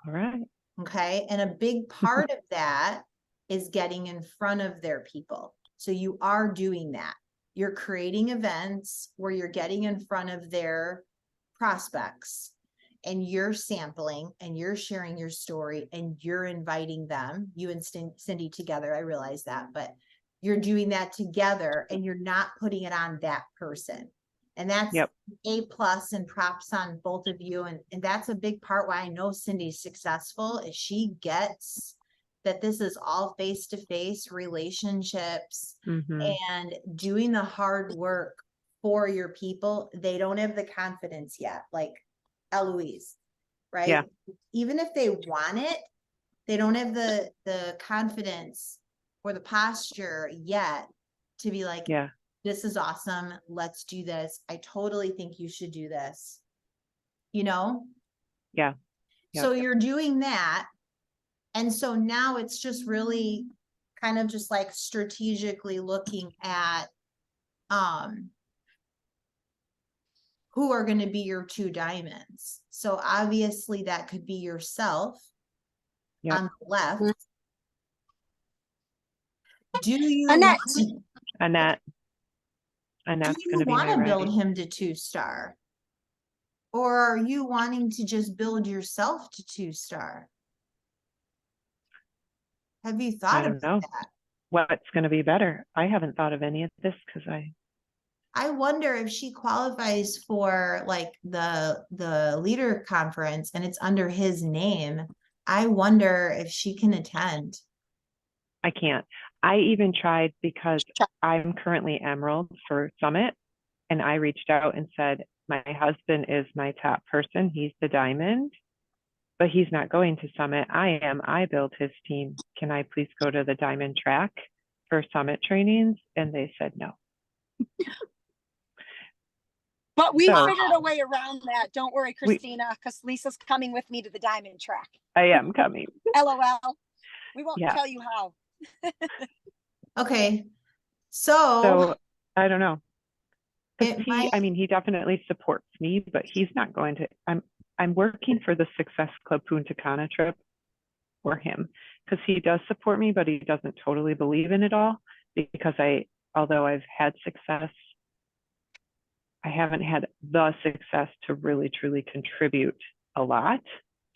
All right. Okay. And a big part of that is getting in front of their people. So you are doing that. You're creating events where you're getting in front of their prospects and you're sampling and you're sharing your story and you're inviting them, you and Cindy together. I realize that, but you're doing that together and you're not putting it on that person. And that's A+ and props on both of you. And that's a big part why I know Cindy's successful is she gets that this is all face-to-face relationships and doing the hard work for your people. They don't have the confidence yet, like Eloise, right? Yeah. Even if they want it, they don't have the confidence or the posture yet to be like, this is awesome. Let's do this. I totally think you should do this. You know? Yeah. So you're doing that. And so now it's just really kind of just like strategically looking at who are going to be your 2 diamonds. So obviously that could be yourself on the left. Do you Annette. Annette's do going you to be want my to build ready. him to 2-star? Or are you wanting to just build yourself to 2-star? Have you thought I don't know about that? what's going to be better. I haven't thought of any of this because I wonder if she qualifies for like the leader conference and it's under his name. I wonder if she can attend. I can't. I even tried because I'm currently Emerald for Summit, and I reached out and said, my husband is my top person. He's the diamond, but he's not going to Summit. I am. I built his team. Can I please go to the diamond track for Summit trainings? And they said no. But we So- figured a way around that. Don't worry, Kristina, because Lisa's coming with me to the diamond track. I am coming. LOL. We won't Yeah. tell you how. Okay. So I don't know. 'Cause It he, might- I mean, he definitely supports me, but he's not going to. I'm working for the Success Club Punta Cana trip for him because he does support me, but he doesn't totally believe in it all because although I've had success, I haven't had the success to really truly contribute a lot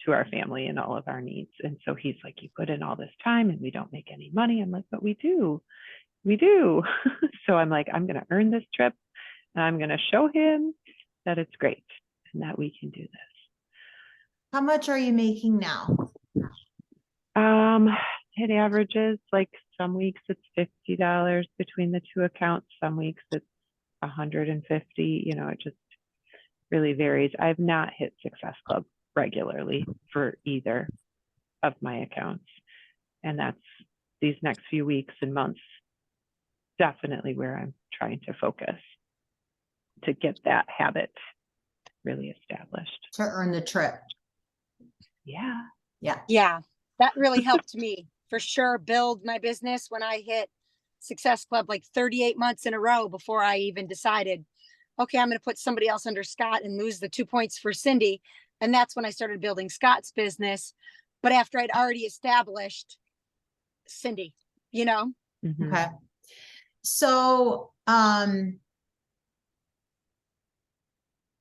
to our family and all of our needs. And so he's like, you put in all this time and we don't make any money. I'm like, but we do. So I'm like, I'm going to earn this trip and I'm going to show him that it's great and that we can do this. How much are you making now? It averages like some weeks it's $50 between the two accounts. Some weeks it's $150. It just really varies. I've not hit Success Club regularly for either of my accounts. And that's these next few weeks and months, definitely where I'm trying to focus to get that habit really established. To earn the trip. Yeah. Yeah, that really helped me for sure build my business when I hit Success Club like 38 months in a row before I even decided, okay, I'm going to put somebody else under Scott and lose the 2 points for Cindy. And that's when I started building Scott's business. But after I'd already established Cindy, Mhm. Okay. So,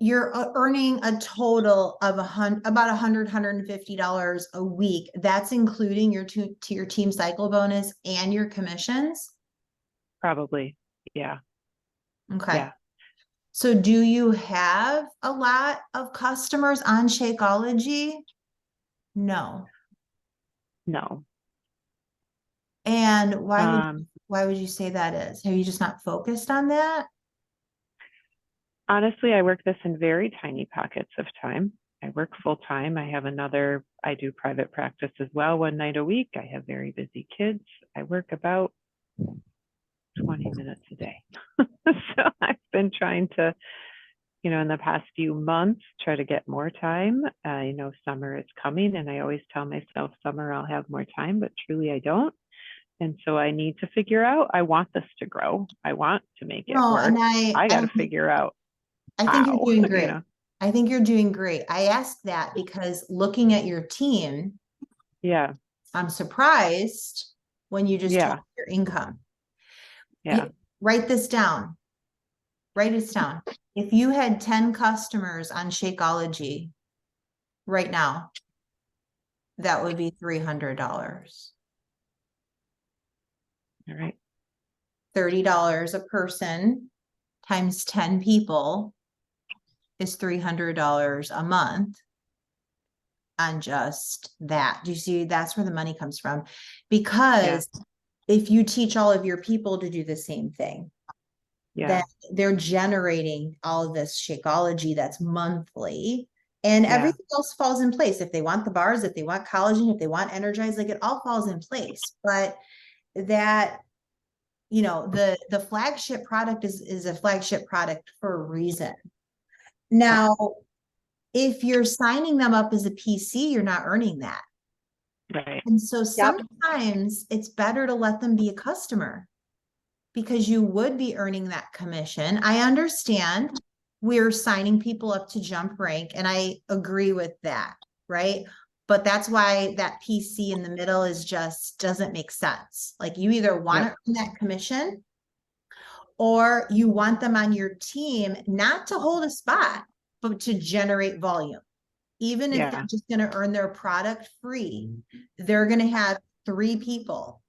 you're earning a total of about $150 a week. That's including your to your team cycle bonus and your commissions. Probably. Yeah. Okay. Yeah. So do you have a lot of customers on Shakeology? No. No. And why would you say that is? Have you just not focused on that? Honestly, I work this in very tiny pockets of time. I work full time. I do private practice as well 1 night a week. I have very busy kids. I work about 20 minutes a day. So I've been trying to, in the past few months, try to get more time. Summer is coming and I always tell myself summer I'll have more time, but truly I don't. And so I need to figure out, I want this to grow. I want to make it work. And I got to figure out. I think how, you're doing great. you know? I think you're doing great. I asked that because looking at your team, Yeah. I'm surprised when you just Yeah. told your income. Yeah. Write this down. Write this down. If you had 10 customers on Shakeology right now, that would be $300. All right. $30 a person times 10 people is $300 a month on just that. Do you see? That's where the money comes from. Because if you teach all of your people to do the same thing, then they're generating all of this Shakeology that's monthly, and everything else falls in place. If they want the bars, if they want collagen, if they want energize, like it all falls in place. But that, the flagship product is a flagship product for a reason. Now, if you're signing them up as a PC, you're not earning that. Right. And so sometimes it's better to let them be a customer because you would be earning that commission. I understand we're signing people up to jump rank, and I agree with that, right? But that's why that PC in the middle doesn't make sense. Like you either want to earn that commission or you want them on your team, not to hold a spot, but to generate volume. Even if they're just going to earn their product free, they're going to have 3 people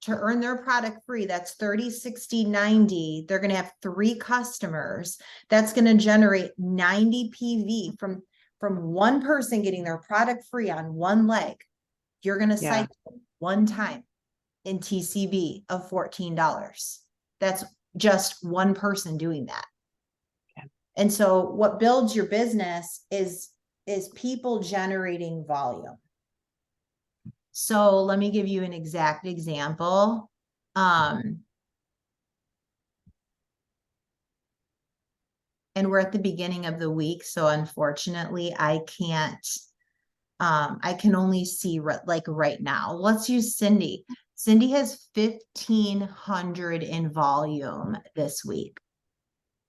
to earn their product free, that's 30, 60, 90. They're going to have 3 customers. That's going to generate 90 PV from one person getting their product free on one leg. You're going to cycle one time in TCB of $14. That's just one person doing that. Okay. And so what builds your business is people generating volume. So let me give you an exact example. And we're at the beginning of the week, so unfortunately I can't, I can only see like right now. Let's use Cindy. Cindy has 1,500 in volume this week.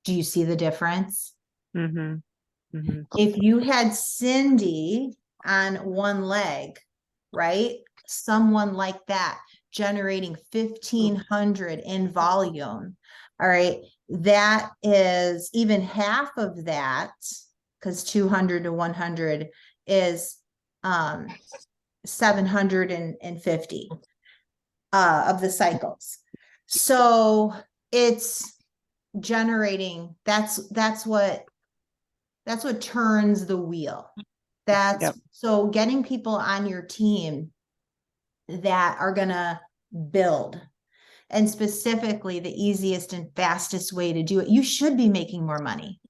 Do you see the difference? Mm-hmm. Mm-hmm. If you had Cindy on one leg, right? Someone like that generating 1,500 in volume. All right. That is even half of that, because 200 to 100 is 750 of the cycles. So it's generating, that's what turns the wheel. So getting people on your team that are gonna build, and specifically the easiest and fastest way to do it, you should be making more money.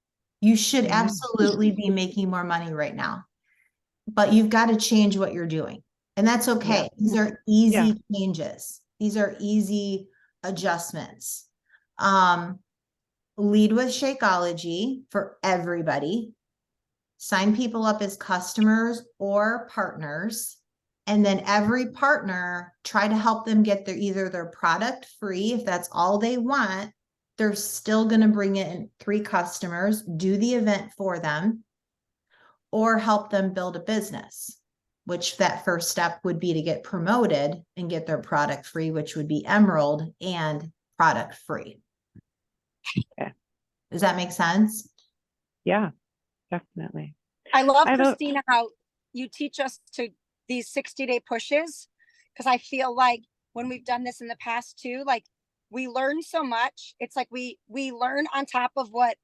You should absolutely be making more money right now, but you've got to change what you're doing, and that's okay. These are easy changes. These are easy adjustments. Lead with Shakeology for everybody. Sign people up as customers or partners. And then every partner, try to help them get either their product free. If that's all they want, they're still going to bring in 3 customers, do the event for them, or help them build a business, which that first step would be to get promoted and get their product free, which would be Emerald and product free. Okay. Does that make sense? Yeah, definitely. I love, Kristina, how you teach us to these 60-day pushes, because I feel like when we've done this in the past too, like we learn so much. It's like we learn on top of what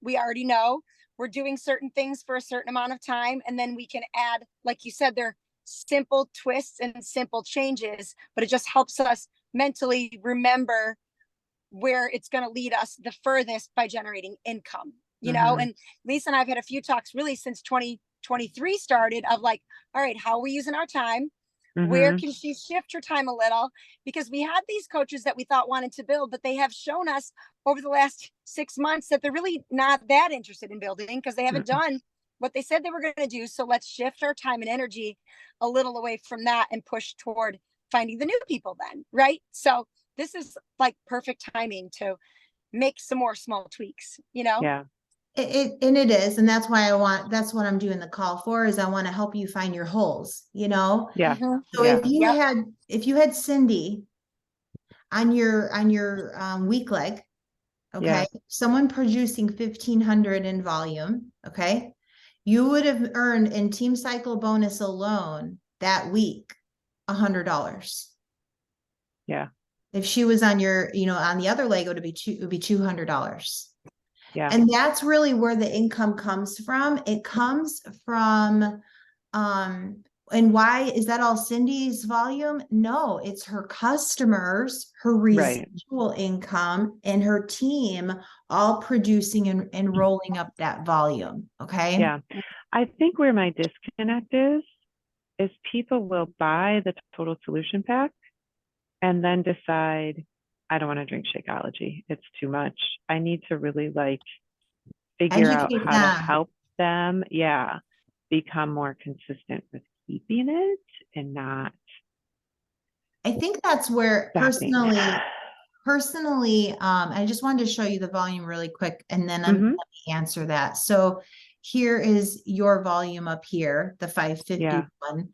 we already know. We're doing certain things for a certain amount of time, and then we can add, like you said, they're simple twists and simple changes, but it just helps us mentally remember where it's going to lead us the furthest by generating income, you know. And Lisa and I've had a few talks really since 2023 started of like, all right, how are we using our time? Where can she shift her time a little? Because we had these coaches that we thought wanted to build, but they have shown us over the last 6 months that they're really not that interested in building, because they haven't done what they said they were going to do. So let's shift our time and energy a little away from that and push toward finding the new people then, right? So this is like perfect timing to make some more small tweaks, you know? Yeah. It is, and that's why that's what I'm doing the call for, is I want to help you find your holes, you know? Yeah. So if you had Cindy on your weak leg, okay, someone producing 1,500 in volume, okay, you would have earned in team cycle bonus alone that week $100. Yeah. If she was on your, on the other leg, it would be $200. Yeah. And that's really where the income comes from. It comes from, and why is that all Cindy's volume? No, it's her customers, her residual income, and her team all producing and rolling up that volume. Okay. Yeah. I think where my disconnect is people will buy the total solution pack and then decide, I don't want to drink Shakeology. It's too much. I need to really figure out how to help them. Yeah. Become more consistent with keeping it and not. I think that's where personally, I just wanted to show you the volume really quick, and then let me answer that. So here is your volume up here, the 551.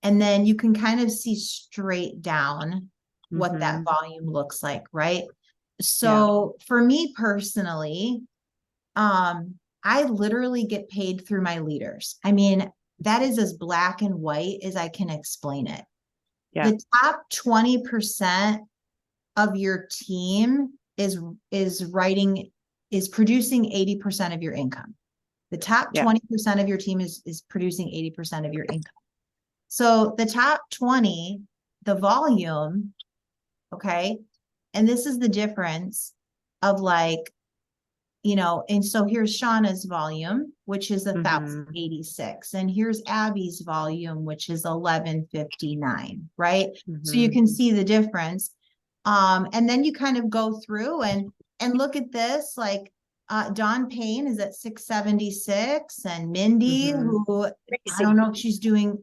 And then you can kind of see straight down what that volume looks like, right? So for me personally, I literally get paid through my leaders. I mean, that is as black and white as I can explain it. Yeah. The top 20% of your team is producing 80% of your income. The top Yeah. 20% of your team is producing 80% of your income. So the top 20, the volume, okay, and this is the difference of like, and so here's Shauna's volume, which is 1,086, and here's Abby's volume, which is 1,159, right? So you can see the difference. And then you kind of go through and look at this, like Dawn Payne is at 676, and Mindy, who I don't know if she's doing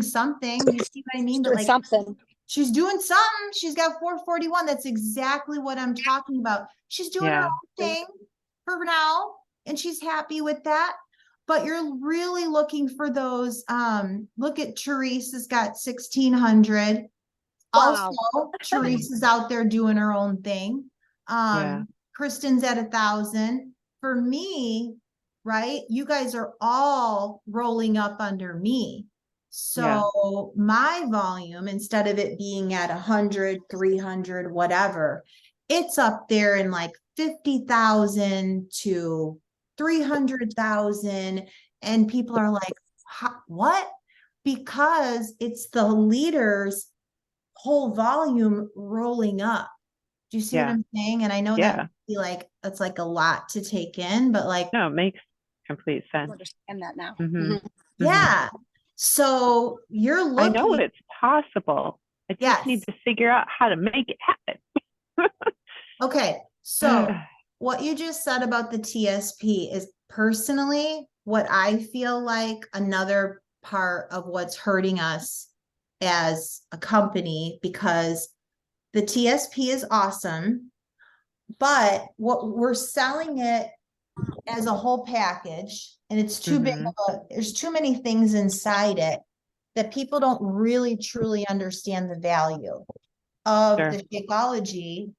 something. You see what I mean? But like something. she's doing something. She's got 441. That's exactly what I'm talking about. She's doing her own thing for now, and she's happy with that. But you're really looking for those. Look at Teresa's got 1,600. Wow. Also, Teresa's out there doing her own thing. Kristen's at 1,000. For me, right? You guys are all rolling up under me. So my volume, instead of it being at 100, 300, whatever, it's up there in like 50,000 to 300,000. And people are like, what? Because it's the leaders' whole volume rolling up. Do you see what I'm saying? And I know that would be like, that's like a lot to take in, but like, no, it makes complete sense. I understand that now. Yeah. So you're looking. I know it's possible. I just need to figure out how to make it happen. Okay. So what you just said about the TSP is personally what I feel like another part of what's hurting us as a company, because the TSP is awesome, but what we're selling it as a whole package, and it's too big of there's too many things inside it that people don't really truly understand the value of the Shakeology,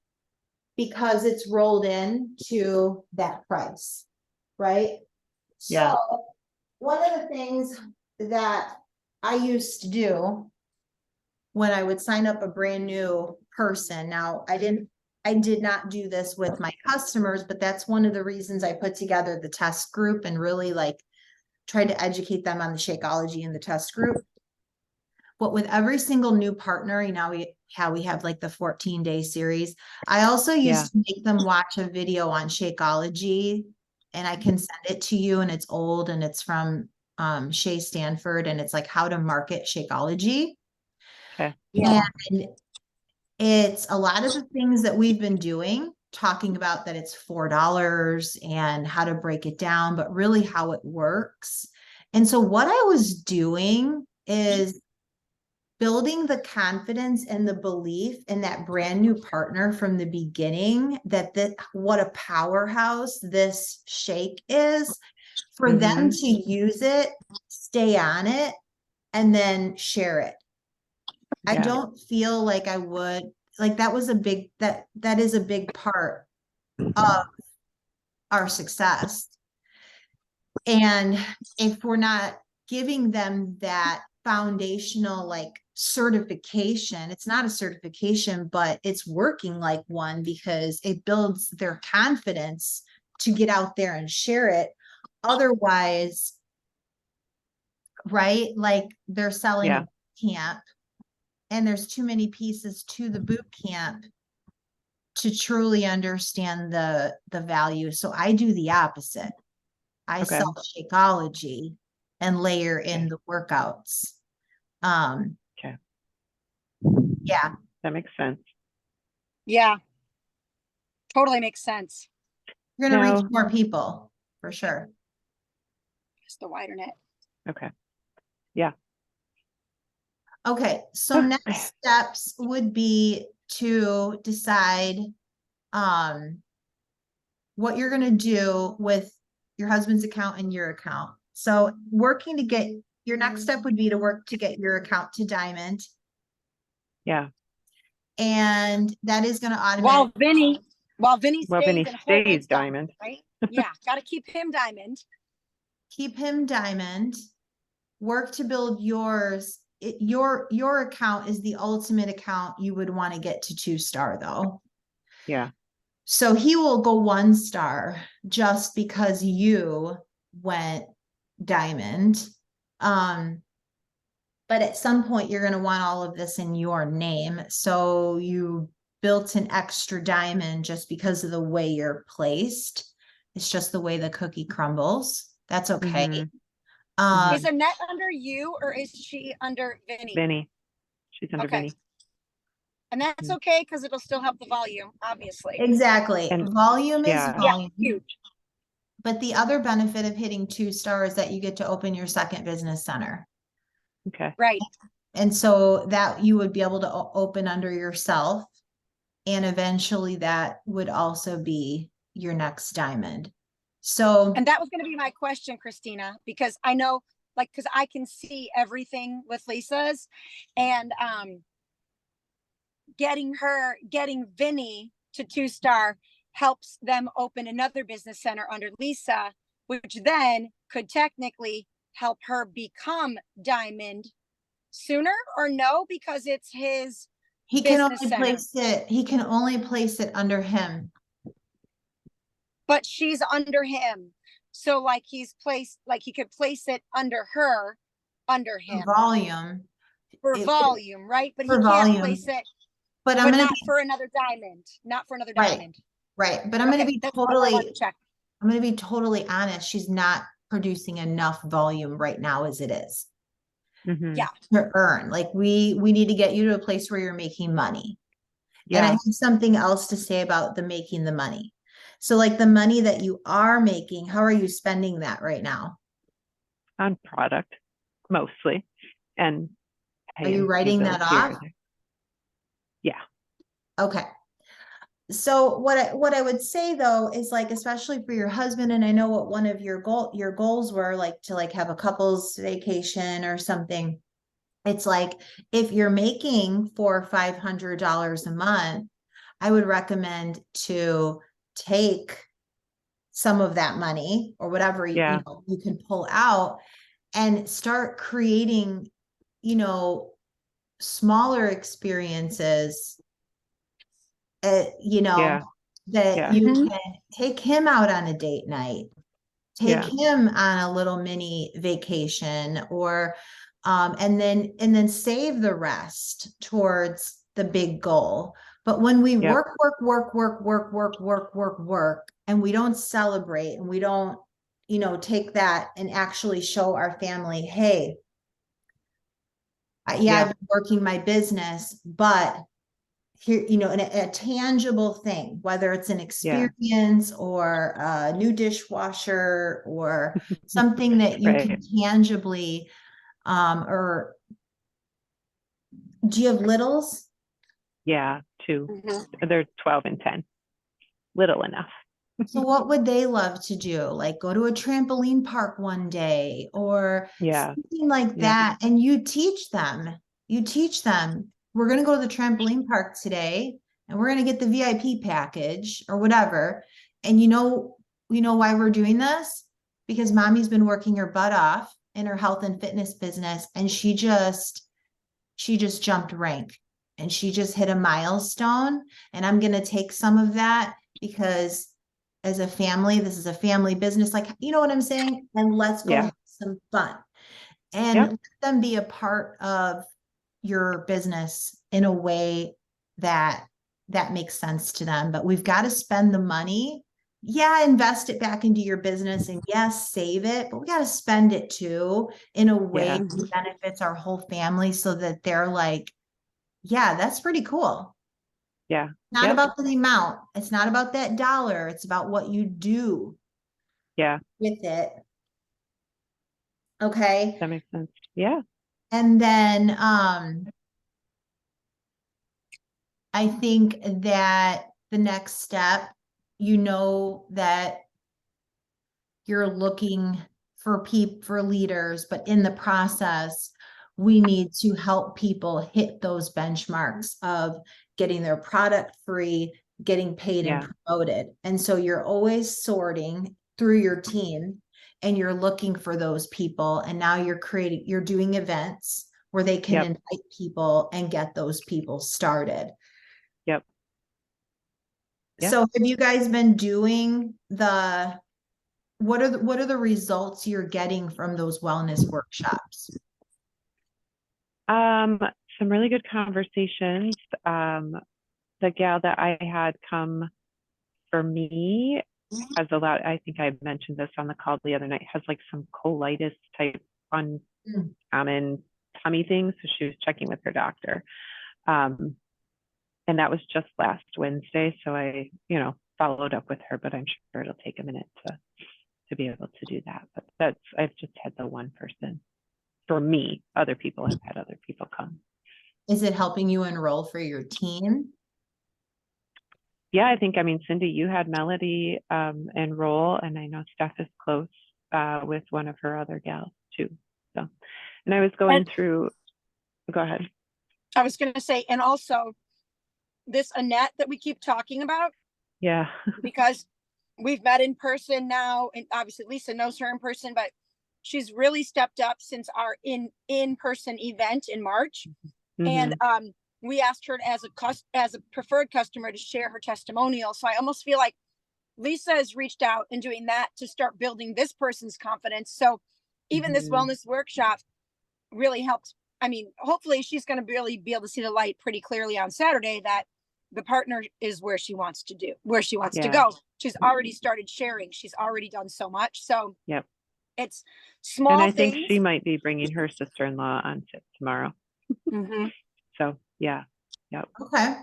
because it's rolled into that price, right? So one of the things that I used to do when I would sign up a brand new person, now I did not do this with my customers, but that's one of the reasons I put together the test group and really like tried to educate them on the Shakeology in the test group. But with every single new partner, we have like the 14-day series. I also used to make them watch a video on Shakeology, and I can send it to you, and it's old and it's from Shay Stanford, and it's like how to market Shakeology. Okay. Yeah. And it's a lot of the things that we've been doing, talking about that it's $4 and how to break it down, but really how it works. And so what I was doing is building the confidence and the belief in that brand new partner from the beginning, that what a powerhouse this shake is, for them to use it, stay on it, and then share it. I don't feel like I would, like that is a big part of our success. And if we're not giving them that foundational like certification, it's not a certification, but it's working like one, because it builds their confidence to get out there and share it. Otherwise, right, like they're selling a camp, and there's too many pieces to the boot camp to truly understand the value. So I do the opposite. I sell Shakeology and layer in the workouts. Yeah. That makes sense. Yeah. Totally makes sense. You're going to reach more people for sure. Just the wider net. Okay. Yeah. Okay. So next steps would be to decide what you're going to do with your husband's account and your account. So working to get your next step would be to work to get your account to Diamond. Yeah. And that is going to automatically. While Vinny stays Diamond, right? Yeah. Got to keep him Diamond. Keep him Diamond. Work to build yours your account is the ultimate account you would want to get to 2-star though. Yeah. So he will go 1-star just because you went diamond. But at some point you're going to want all of this in your name. So you built an extra diamond just because of the way you're placed. It's just the way the cookie crumbles. That's okay. Mhm. Is Annette under you or is she under Vinny? Vinny. She's under Okay. Vinny. And that's okay because it'll still help the volume, obviously. Exactly. And Volume is yeah. Yeah, volume. huge. But the other benefit of hitting 2-star is that you get to open your second business center. Okay. Right. And so that you would be able to open under yourself. And eventually that would also be your next diamond. So, And that was going to be my question, Kristina, because I know, like, because I can see everything with Lisa's, and getting Vinny to 2-star helps them open another business center under Lisa, which then could technically help her become diamond sooner, or no, because it's his he can business only center. he can only place it under him. But she's under him. So like he could place it under her, under him. Volume. For volume, right? But he can't place it, But but not for another diamond. Not for another diamond. Right. But I'm going to be totally, check. I'm going to be totally honest. She's not producing enough volume right now as it is. Yeah. To earn. Like we need to get you to a place where you're making money. Yeah. And I have something else to say about the making the money. So like the money that you are making, how are you spending that right now? On product, mostly. And are you writing that off? Yeah. Okay. So what I would say though is like, especially for your husband, and I know what one of your goals were, like to like have a couples vacation or something. It's like, if you're making $400 or $500 a month, I would recommend to take some of that money or whatever you know, you can pull out and start creating, smaller experiences, that you can take him out on a date night, take him on a little mini vacation, or and then save the rest towards the big goal. But when we work, and we don't celebrate, and we don't, take that and actually show our family, hey, I've been working my business, but here, a tangible thing, whether it's an experience or a new dishwasher or something that you can tangibly, or do you have littles? Yeah, 2. They're 12 and 10. Little enough. So what would they love to do? Like go to a trampoline park one day or something like that. And you teach them, we're going to go to the trampoline park today and we're going to get the VIP package or whatever. And you know why we're doing this? Because mommy's been working her butt off in her health and fitness business. And she just jumped rank and she just hit a milestone. And I'm going to take some of that because as a family, this is a family business. Like, you know what I'm saying? And let's go have some fun and let them be a part of your business in a way that makes sense to them. But we've got to spend the money. Yeah, invest it back into your business, and yes, save it, but we got to spend it too in a way that benefits our whole family so that they're like, yeah, that's pretty cool. Yeah. Not about the amount. It's not about that dollar. It's about what you do with it. Okay. That makes sense. Yeah. And then I think that the next step, that you're looking for leaders, but in the process, we need to help people hit those benchmarks of getting their product free, getting paid and promoted. And so you're always sorting through your team and you're looking for those people. And now you're doing events where they can Yep. invite people and get those people started. Yep. Yeah. So have you guys been doing what are the results you're getting from those wellness workshops? Some really good conversations. The gal that I had come for me has a lot, I think I mentioned this on the call the other night, has like some colitis type uncommon tummy things. So she was checking with her doctor. And that was just last Wednesday. So I, followed up with her, but I'm sure it'll take a minute to be able to do that. But I've just had the one person for me. Other people have had other people come. Is it helping you enroll for your team? Yeah, I mean, Cindy, you had Melody enroll, and I know Steph is close with one of her other gals too. So, and I was going through, go ahead. I was going to say, and also this Annette that we keep talking about. Yeah. Because we've met in person now, and obviously Lisa knows her in person, but she's really stepped up since our in-person event in March. Mm-hmm. And we asked her as a preferred customer to share her testimonial. So I almost feel like Lisa has reached out and doing that to start building this person's confidence. So even this wellness workshop really helps. I mean, hopefully she's going to really be able to see the light pretty clearly on Saturday that the partner is where she wants to go. She's already started sharing. She's already done so much. So yep. It's small and I things. think she might be bringing her sister-in-law on tomorrow. Mm-hmm. So yeah. Yep. Okay.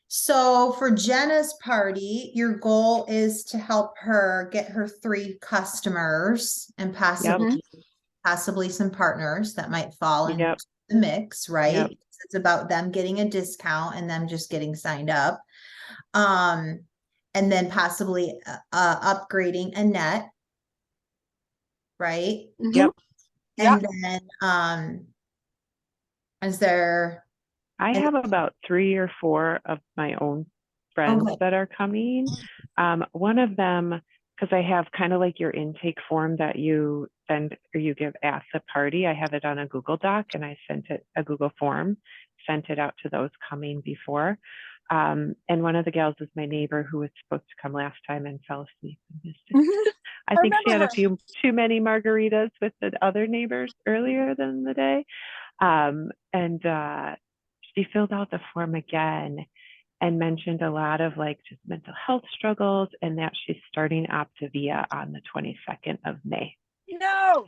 So for Jenna's party, your goal is to help her get her 3 customers and possibly some partners that might fall into the mix, right? Yep. It's about them getting a discount and them just getting signed up. And then possibly upgrading Annette, right? Yep. And then is there I have about 3 or 4 of my own friends that are coming. One of them, because I have kind of like your intake form that you send or you give at the party. I have it on a Google Doc, and I sent it a Google form, sent it out to those coming before. And one of the gals is my neighbor who was supposed to come last time and fell asleep. I think she had a few too many margaritas with the other neighbors earlier than the day. She filled out the form again and mentioned a lot of like just mental health struggles, and that she's starting Optavia on the 22nd of May. No.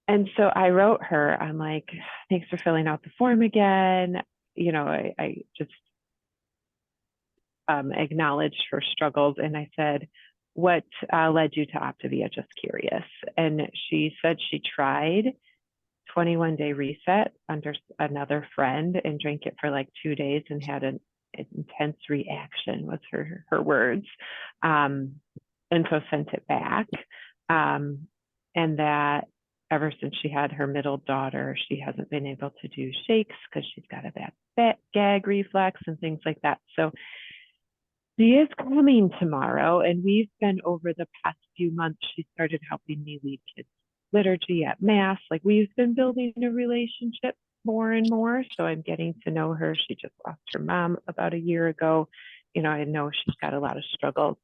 And so I wrote her, I'm like, thanks for filling out the form again. I just acknowledged her struggles, and I said, what led you to Optavia? Just curious. And she said she tried 21-day reset under another friend and drank it for like 2 days and had an intense reaction, was her words. And so sent it back. And that ever since she had her middle daughter, she hasn't been able to do shakes because she's got a bad gag reflex and things like that. So she is coming tomorrow, and we've been over the past few months, she started helping me lead kids liturgy at mass. Like, we've been building a relationship more and more. So I'm getting to know her. She just lost her mom about a year ago. I know she's got a lot of struggles.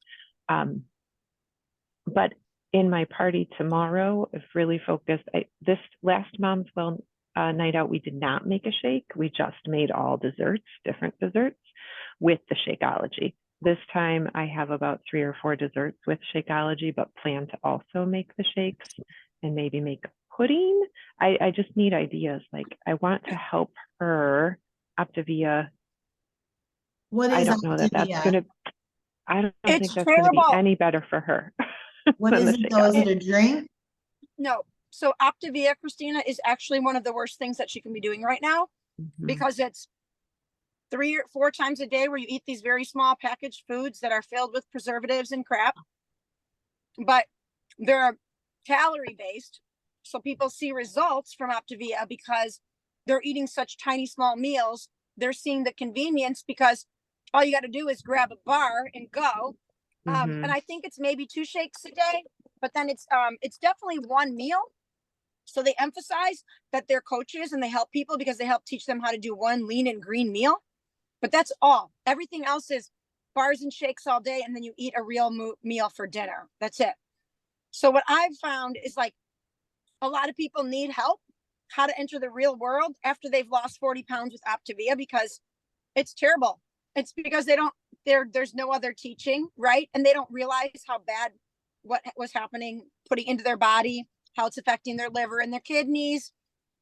But in my party tomorrow, I've really focused. This last mom's night out, we did not make a shake. We just made all desserts, different desserts with the Shakeology. This time I have about 3 or 4 desserts with Shakeology, but plan to also make the shakes and maybe make pudding. I just need ideas. Like, I want to help her. Optavia. What is I don't know that that's Optavia? going to, I don't It's think that's going to be any better for her. What is it though? Is it a drink? No. So Optavia, Kristina, is actually one of the worst things that she can be doing right now, because it's 3 or 4 times a day where you eat these very small packaged foods that are filled with preservatives and crap, but they're calorie based. So people see results from Optavia because they're eating such tiny, small meals. They're seeing the convenience because all you got to do is grab a bar and go. And I think it's maybe 2 shakes a day, but then it's definitely one meal. So they emphasize that they're coaches and they help people because they help teach them how to do one lean and green meal. But that's all. Everything else is bars and shakes all day, and then you eat a real meal for dinner. That's it. So what I've found is like a lot of people need help how to enter the real world after they've lost 40 pounds with Optavia, because it's terrible. It's because there's no other teaching, right? And they don't realize how bad what was happening, putting into their body, how it's affecting their liver and their kidneys.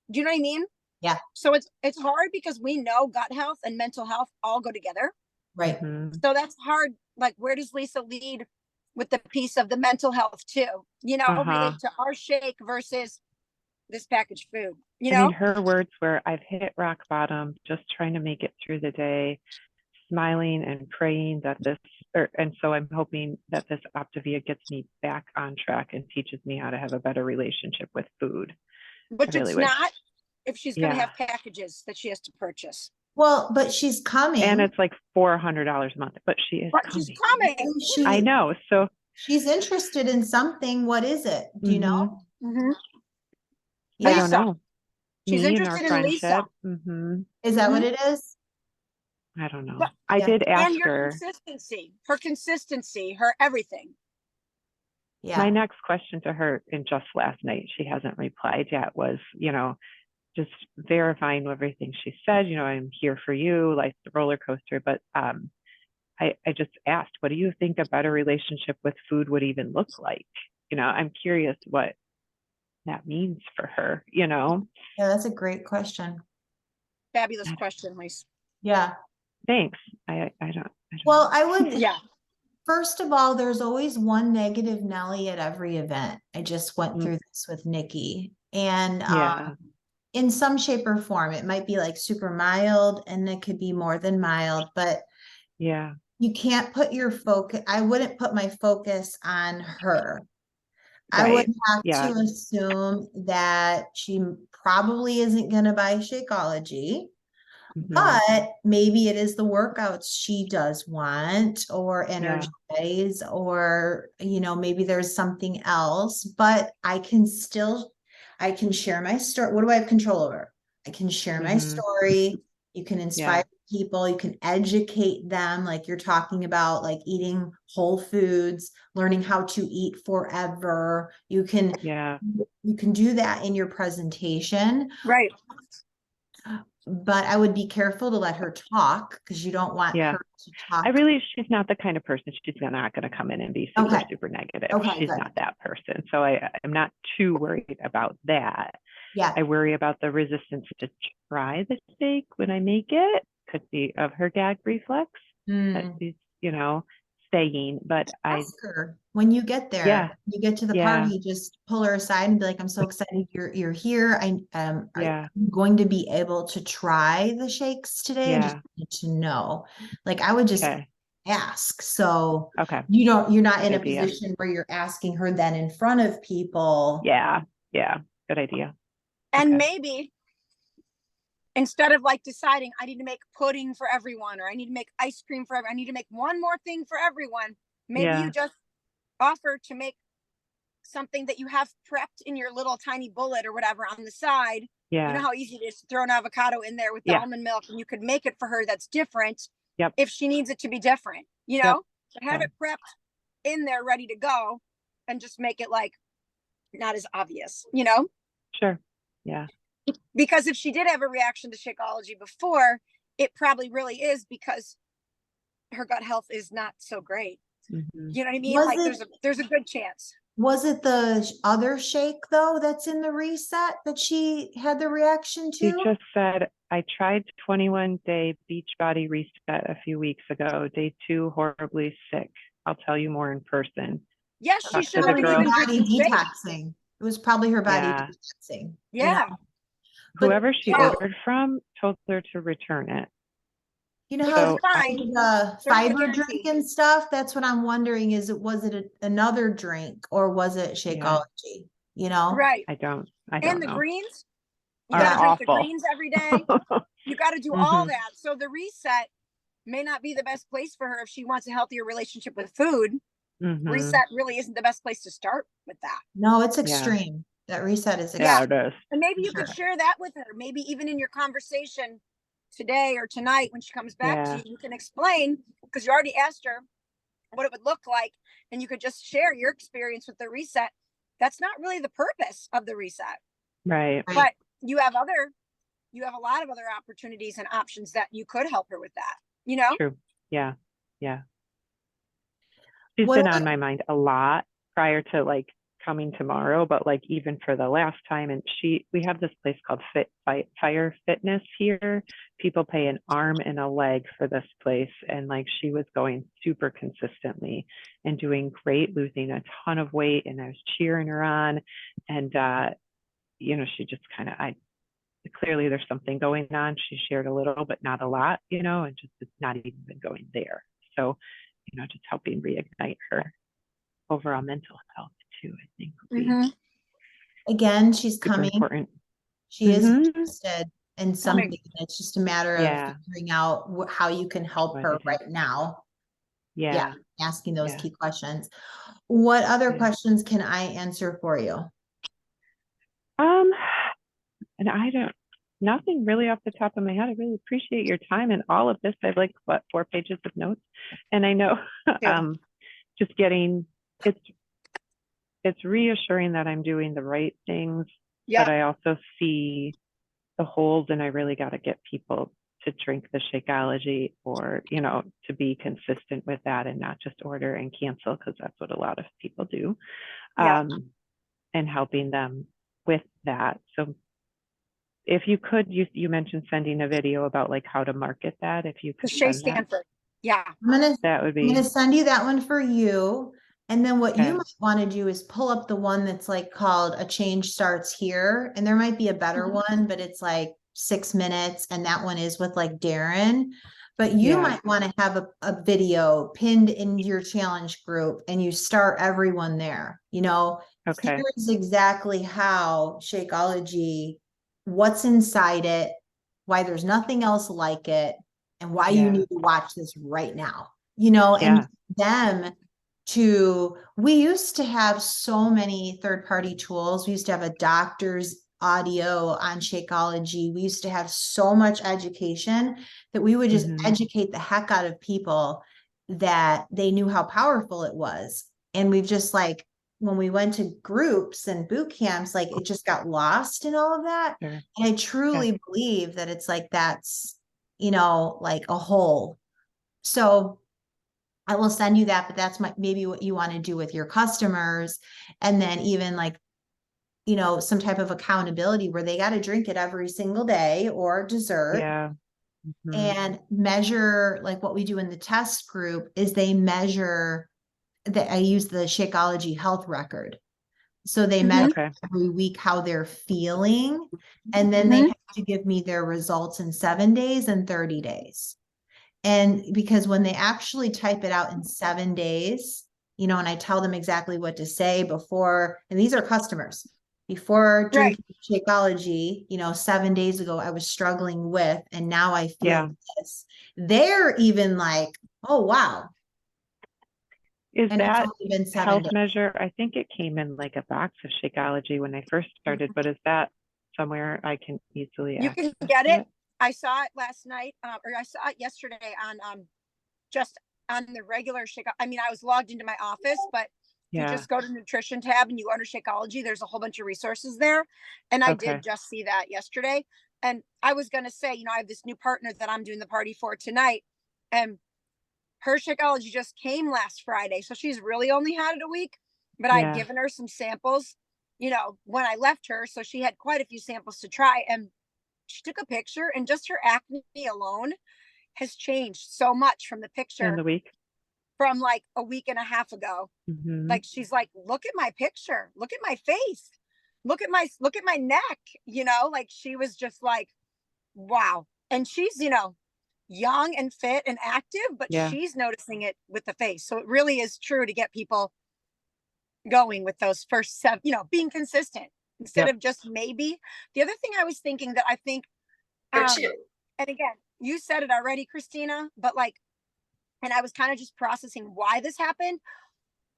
Do you know what I mean? Yeah. So it's hard because we know gut health and mental health all go together. Right. So that's hard. Like, where does Lisa lead with the piece of the mental health too? You know, related to our shake versus this packaged food, you know? I mean, her words were, I've hit rock bottom, just trying to make it through the day, smiling and praying that and so I'm hoping that this Optavia gets me back on track and teaches me how to have a better relationship with food. Which it's not if she's going to have packages that she has to purchase. Well, but she's coming. And it's like $400 a month, but she is coming. She's coming. I know. So she's interested in something. What is it? Do you know? I don't know. She's interested in Lisa. Is that what it is? I don't know. But, I did ask her. Her consistency, her everything. Yeah. My next question to her, and just last night, she hasn't replied yet, was, you know, just verifying everything she said. You know, I'm here for you, like the roller coaster. But I just asked, what do you think a better relationship with food would even look like? You know, I'm curious what that means for her, you know? Yeah, that's a great question. Fabulous question, Lise. Yeah. Thanks. I don't well, I would, yeah. First of all, there's always one negative Nelly at every event. I just went through this with Nikki, and in some shape or form, it might be like super mild, and it could be more than mild, but you can't put your focus. I wouldn't put my focus on her. Right. I would have to assume that she probably isn't going to buy Shakeology. But maybe it is the workouts she does want, or energize, or, you know, maybe there's something else, but I can share my story. What do I have control over? I can share my story. You can inspire people. You can educate them. Like you're talking about, like eating whole foods, learning how to eat forever. You can do that in your presentation. Right. But I would be careful to let her talk, because you don't want her to talk. She's not the kind of person, she's not going to come in and be super negative. She's not that person. So I'm not too worried about that. Yeah. I worry about the resistance to try the steak when I make it. Could be of her gag reflex that she's, you know, saying, but ask her when you get there, you get to the party, just pull her aside and be like, I'm so excited you're here. I'm going to be able to try the shakes today. I just need to know. Like, I would just ask. So you're not in a position where you're asking her then in front of people. Yeah. Good idea. And maybe instead of like deciding I need to make pudding for everyone, or I need to make ice cream for everyone, I need to make one more thing for everyone. Maybe you just offer to make something that you have prepped in your little tiny bullet or whatever on the side. You know how easy it is to throw an avocado in there with the almond milk, and you could make it for her that's different if she needs it to be different, you know, but have it prepped in there ready to go, and just make it like not as obvious, you know? Sure. Yeah. Because if she did have a reaction to Shakeology before, it probably really is because her gut health is not so great. You know what I mean? Like there's a good chance. Was it the other shake though that's in the reset that she had the reaction to? She just said, I tried 21-day Beachbody reset a few weeks ago. Day 2, horribly sick. I'll tell you more in person. Yes, she should have been body detoxing. It was probably her body detoxing. Yeah. You know? Whoever she ordered from told her to return it. You know how the fiber drink and stuff? That's what I'm wondering. Was it another drink, or was it Shakeology? You know? Right. I don't and know. The greens. You gotta drink the greens every day. You gotta do all that. So the reset may not be the best place for her if she wants a healthier relationship with food. Reset really isn't the best place to start with that. No, it's extreme. That reset is Yeah, extreme. it is. And maybe you Sure. could share that with her. Maybe even in your conversation today or tonight when she comes back to Yeah. you, you can explain, because you already asked her what it would look like, and you could just share your experience with the reset. That's not really the purpose of the reset, Right. Right. but you have a lot of other opportunities and options that you could help her with that, you know? True. Yeah. Yeah. She's What been are on my mind a lot prior to like coming tomorrow, but like even for the last time, and we have this place called Fire Fitness here. People pay an arm and a leg for this place, and like she was going super consistently and doing great, losing a ton of weight, and I was cheering her on. And you know, she just kind of, clearly there's something going on. She shared a little but not a lot, you know, and just it's not even been going there. So, you know, just helping reignite her overall mental health too, I think would be Mhm. again, she's super coming. important. She is Mhm. interested in something. It's just a matter of Yeah. figuring out how you can help What her it is. right now. Yeah, Yeah. asking those Yeah. key questions. What other Yeah. questions can I answer for you? And nothing really off the top of my head. I really appreciate your time and all of this. I have like 4 pages of notes, and I know just getting it's reassuring that I'm doing the right things, Yeah. but I also see the holes, and I really got to get people to drink the Shakeology, or, you know, to be consistent with that and not just order and cancel, because that's what a lot of people do. Yeah. And helping them with that. So if you could, you mentioned sending a video about like how to market that. If you The could Shea send that, Stanford. Yeah. that would I'm gonna be send you that one for you. And then what you okay. might want to do is pull up the one that's like called A Change Starts Here. And there might be a better Mhm. one, but it's like 6 minutes. And that one is with like Darren. But you Yeah. might want to have a video pinned in your challenge group and you start everyone there. You know, Okay. here's exactly how Shakeology, what's inside it, why there's nothing else like it, and why you Yeah. need to watch this right now. You know, Yeah. and them to, we used to have so many third-party tools. We used to have a doctor's audio on Shakeology. We used to have so much education that we would just Mhm. educate the heck out of people that they knew how powerful it was. And we've just like, when we went to groups and boot camps, like it just got lost in all of that. Sure. And I truly believe that it's like, that's, you know, like a whole. So I will send you that, but that's maybe what you want to do with your customers. And then even like, you know, some type of accountability where they got to drink it every single day or dessert. Yeah. Mhm. And measure, like what we do in the test group is they measure that I use the Shakeology health record. So they measure Okay. every week how they're feeling. And then they have to give me their results in 7 days and 30 days. And because when they actually type it out in 7 days, you know, and I tell them exactly what to say before, and these are customers, before drinking Shakeology, you know, 7 days ago, I was struggling with, and now I feel this. They're even like, oh, wow. Is And it's that only been 7 health days. measure? I think it came in like a box of Shakeology when I first started, but is that somewhere I can easily You can access get it. it? I saw it last night, or I saw it yesterday on just on the regular Shake. I mean, I was logged into my office, but if you Yeah. just go to nutrition tab and you go under Shakeology, there's a whole bunch of resources there. And I Okay. did just see that yesterday. And I was gonna say, you know, I have this new partner that I'm doing the party for tonight, and her Shakeology just came last Friday, so she's really only had it a week. But I'd Yeah. given her some samples, you know, when I left her, so she had quite a few samples to try. And she took a picture, and just her acne alone has changed so much from the In picture the week. from like a week and a half ago. Mhm. Like she's like, look at my picture, look at my face, look at my neck, you know, like she was just like, wow. And she's, you know, young and fit and active, but Yeah. she's noticing it with the face. So it really is true to get people going with those first 7, you know, being consistent instead Yep. of just maybe. The other thing I was thinking that I think, and again, you said it already, Kristina, but like, and I was kind of just processing why this happened.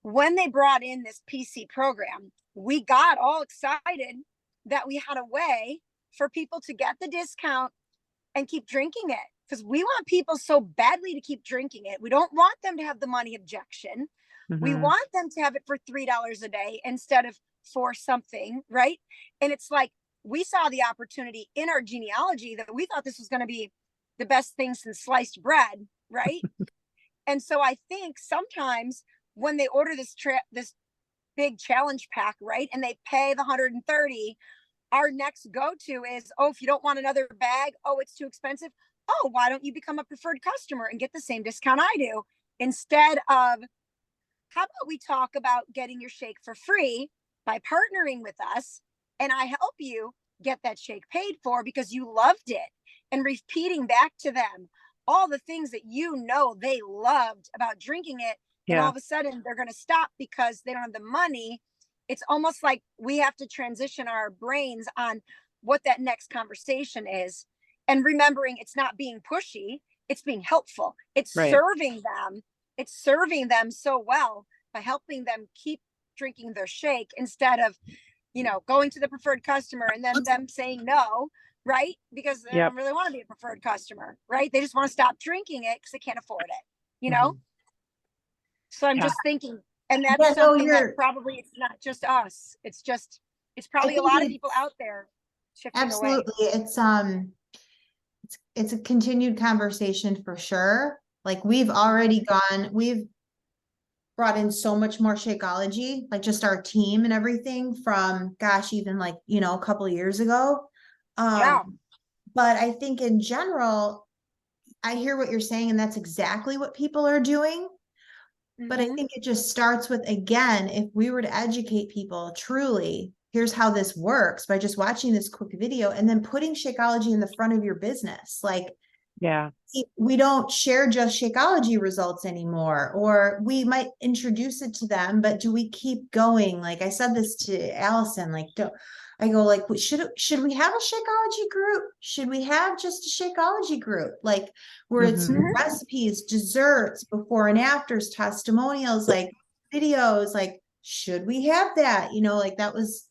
When they brought in this PC program, we got all excited that we had a way for people to get the discount and keep drinking it, because we want people so badly to keep drinking it. We don't want them to have the money objection. We Mhm. want them to have it for $3 a day instead of for something, right? And it's like, we saw the opportunity in our genealogy that we thought this was going to be the best thing since sliced bread, right? And so I think sometimes when they order this big challenge pack, right, and they pay the 130, our next go-to is, oh, if you don't want another bag, oh, it's too expensive. Oh, why don't you become a preferred customer and get the same discount I do? Instead of, how about we talk about getting your shake for free by partnering with us, and I help you get that shake paid for because you loved it, and repeating back to them all the things that you know they loved about drinking it. And all Yeah. of a sudden they're going to stop because they don't have the money. It's almost like we have to transition our brains on what that next conversation is, and remembering it's not being pushy, it's being helpful. It's Right. serving them. It's serving them so well by helping them keep drinking their shake instead of, going to the preferred customer and then them saying no, right? Because they Yep. don't really want to be a preferred customer, right? They just want to stop drinking it because they can't afford it. So I'm Yeah. just thinking, and that's Yeah, no, something that you're probably it's not just us. It's I probably a think lot of it's people out there shifting away. absolutely it's a continued conversation for sure. Like we've brought in so much more Shakeology, like just our team and everything from, gosh, even like, a couple of years ago. Yeah. But I think in general, I hear what you're saying, and that's exactly what people are doing. But I Mhm. think it just starts with, again, if we were to educate people truly, here's how this works by just watching this quick video and then putting Shakeology in the front of your business. Like, Yeah. we don't share just Shakeology results anymore, or we might introduce it to them, but do we keep going? Like I said this to Allison, like, I go like, should we have a Shakeology group? Should we have just a Shakeology group? Like where it's Mhm. recipes, desserts, before and afters, testimonials, like videos, like, should we have that? Like that was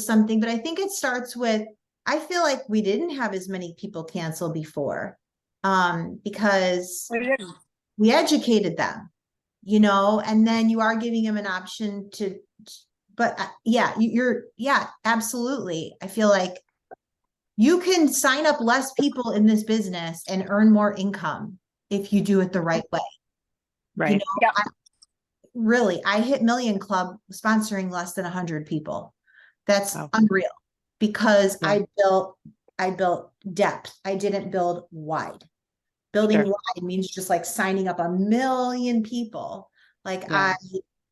something, but I think it starts with, I feel like we didn't have as many people cancel before, because We didn't. we educated them, and then you are giving them an option to, but yeah, yeah, absolutely. I feel like you can sign up less people in this business and earn more income if you do it the right way. Right. Yeah. I hit Million Club sponsoring less than 100 people. That's Wow. unreal, because Yeah. I built depth. I didn't build wide. Building Sure. wide means just like signing up 1 million people. Like Yeah. I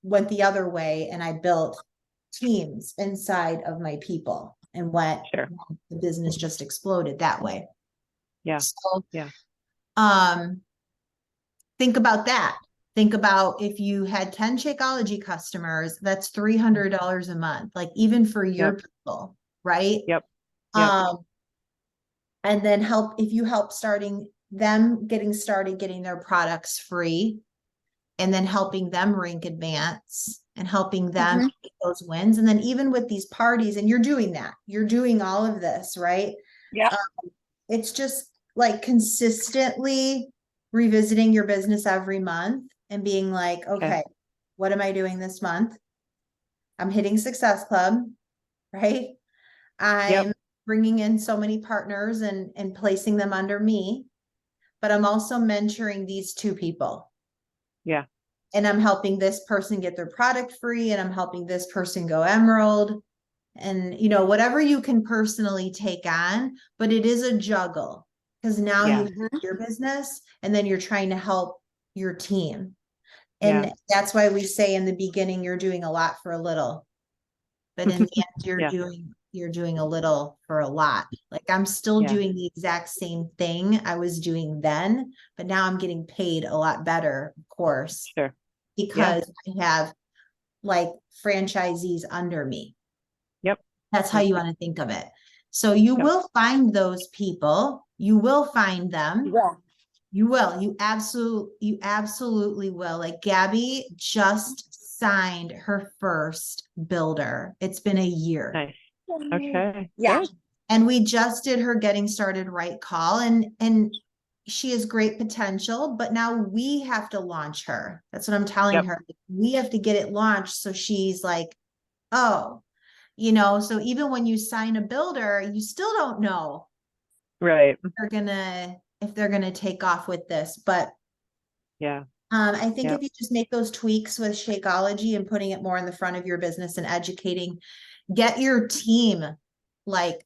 went the other way and I built teams inside of my people, and Sure. the business just exploded that way. Yeah. So, Yeah. think about that. Think about if you had 10 Shakeology customers, that's $300 a month, like even for your Yep. people, right? Yep. Yep. And then if you help getting started, getting their products free, and then helping them rank advance and helping them Mhm. get those wins. And then even with these parties, and you're doing all of this, right? Yeah. It's just like consistently revisiting your business every month and being like, Okay. okay, what am I doing this month? I'm hitting Success Club, right? Yep. I'm bringing in so many partners and placing them under me, but I'm also mentoring these two people. Yeah. And I'm helping this person get their product free, and I'm helping this person go emerald, and whatever you can personally take on, but it is a juggle, because now Yeah. you have your business and then you're trying to help your team. Yeah. And that's why we say in the beginning, you're doing a lot for a little, but in the end, Yeah. you're doing a little for a lot. Like I'm still Yeah. doing the exact same thing I was doing then, but now I'm getting paid a lot better, of course, Sure. because I have like franchisees under me. Yep. That's how Yep. you want to think of it. So you Yep. will find those people. You will find them. Yeah. You will. You absolutely will. Like Gabby just signed her first builder. It's been a year. Nice. Okay. Yeah. Good. And we just did her getting started right call, and she has great potential, but now we have to launch her. That's what I'm telling Yep. her. We have to get it launched. So she's like, oh, you know, so even when you sign a builder, you still don't know Right. if they're gonna take off with this. But Yeah. I think Yep. if you just make those tweaks with Shakeology and putting it more in the front of your business and educating, get your team, like,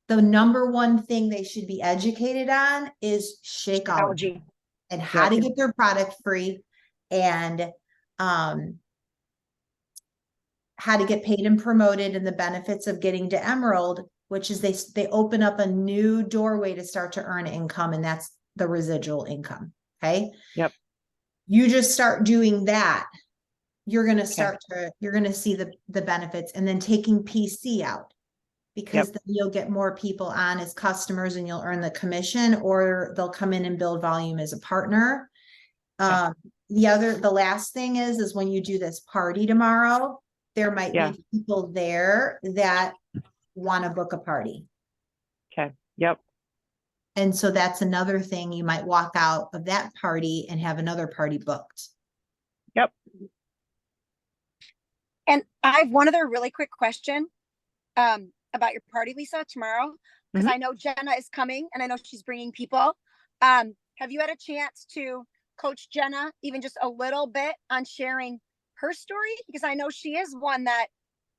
the number one thing they should be educated on is Shakeology Technology. and how Yep. to get their product free, and how to get paid and promoted, and the benefits of getting to Emerald, which is they open up a new doorway to start to earn income, and that's the residual income. Okay. Yep. You just start doing that, you're going to Okay. start to, you're going to see the benefits, and then taking PC out, because Yep. then you'll get more people on as customers and you'll earn the commission, or they'll come in and build volume as a partner. Okay. The last thing is when you do this party tomorrow, there might Yeah. be people there that want to book a party. Okay. Yep. And so that's another thing. You might walk out of that party and have another party booked. Yep. And I have one other really quick question about your party, Lisa, tomorrow, because I know Jenna is coming and I know she's bringing people. Have you had a chance to coach Jenna even just a little bit on sharing her story? Because I know she is one that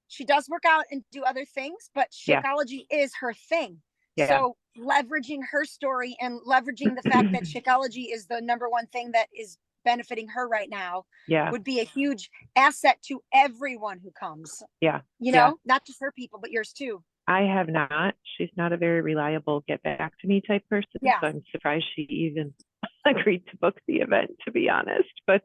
she does work out and do other things, but Shakeology is her thing. Yeah. So leveraging her story and leveraging the fact that Shakeology is the number one thing that is benefiting her right now would be a huge asset to everyone who comes. Yeah. You know, not just her people, but yours too. I have not. She's not a very reliable get back to me type person. Yeah. So I'm surprised she even agreed to book the event, to be honest. But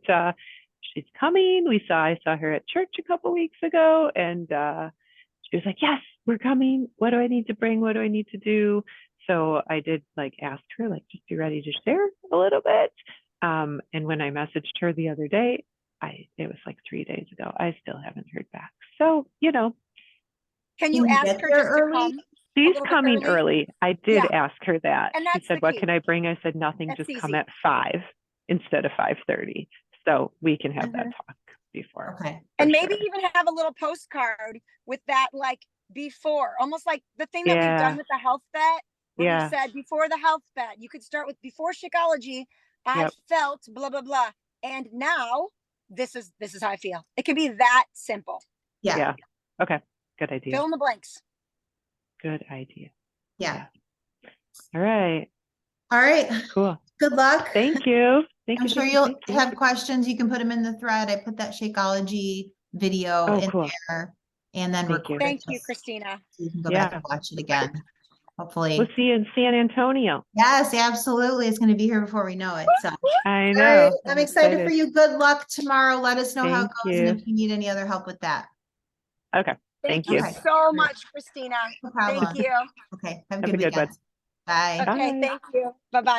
she's coming. I saw her at church a couple weeks ago, and she was like, yes, we're coming. What do I need to bring? What do I need to do? So I did ask her, just be ready to share a little bit. And when I messaged her the other day, it was 3 days ago. I still haven't heard back. So, can you ask her just to come? She's coming early. I did ask her that. And she said, what can I bring? I said, nothing, just come at 5 instead of 5:30. So we can have that talk before. Okay. And maybe even have a little postcard with that, before, almost like the thing that we've done with the health bet, where we said before the health bet, you could start with before Shakeology, I felt blah, blah, blah. And now this is how I feel. It can be that simple. Yeah. Okay. Good idea. Fill in the blanks. Good idea. Yeah. All right. All right. Cool. Good luck. Thank you. I'm sure you'll have questions. You can put them in the thread. I put that Shakeology video in there, and then record. Thank you, Kristina. So you can go back and watch it again. Hopefully. We'll see you in San Antonio. Yes, absolutely. It's going to be here before we know it. So I know. right. I'm excited for you. Good luck tomorrow. Let us know how it goes, and if you need any other help with that. Okay. Thank you so much, Kristina. No problem. Thank you. Okay. Have a good weekend. one. Bye. Okay. Thank you. Bye-bye.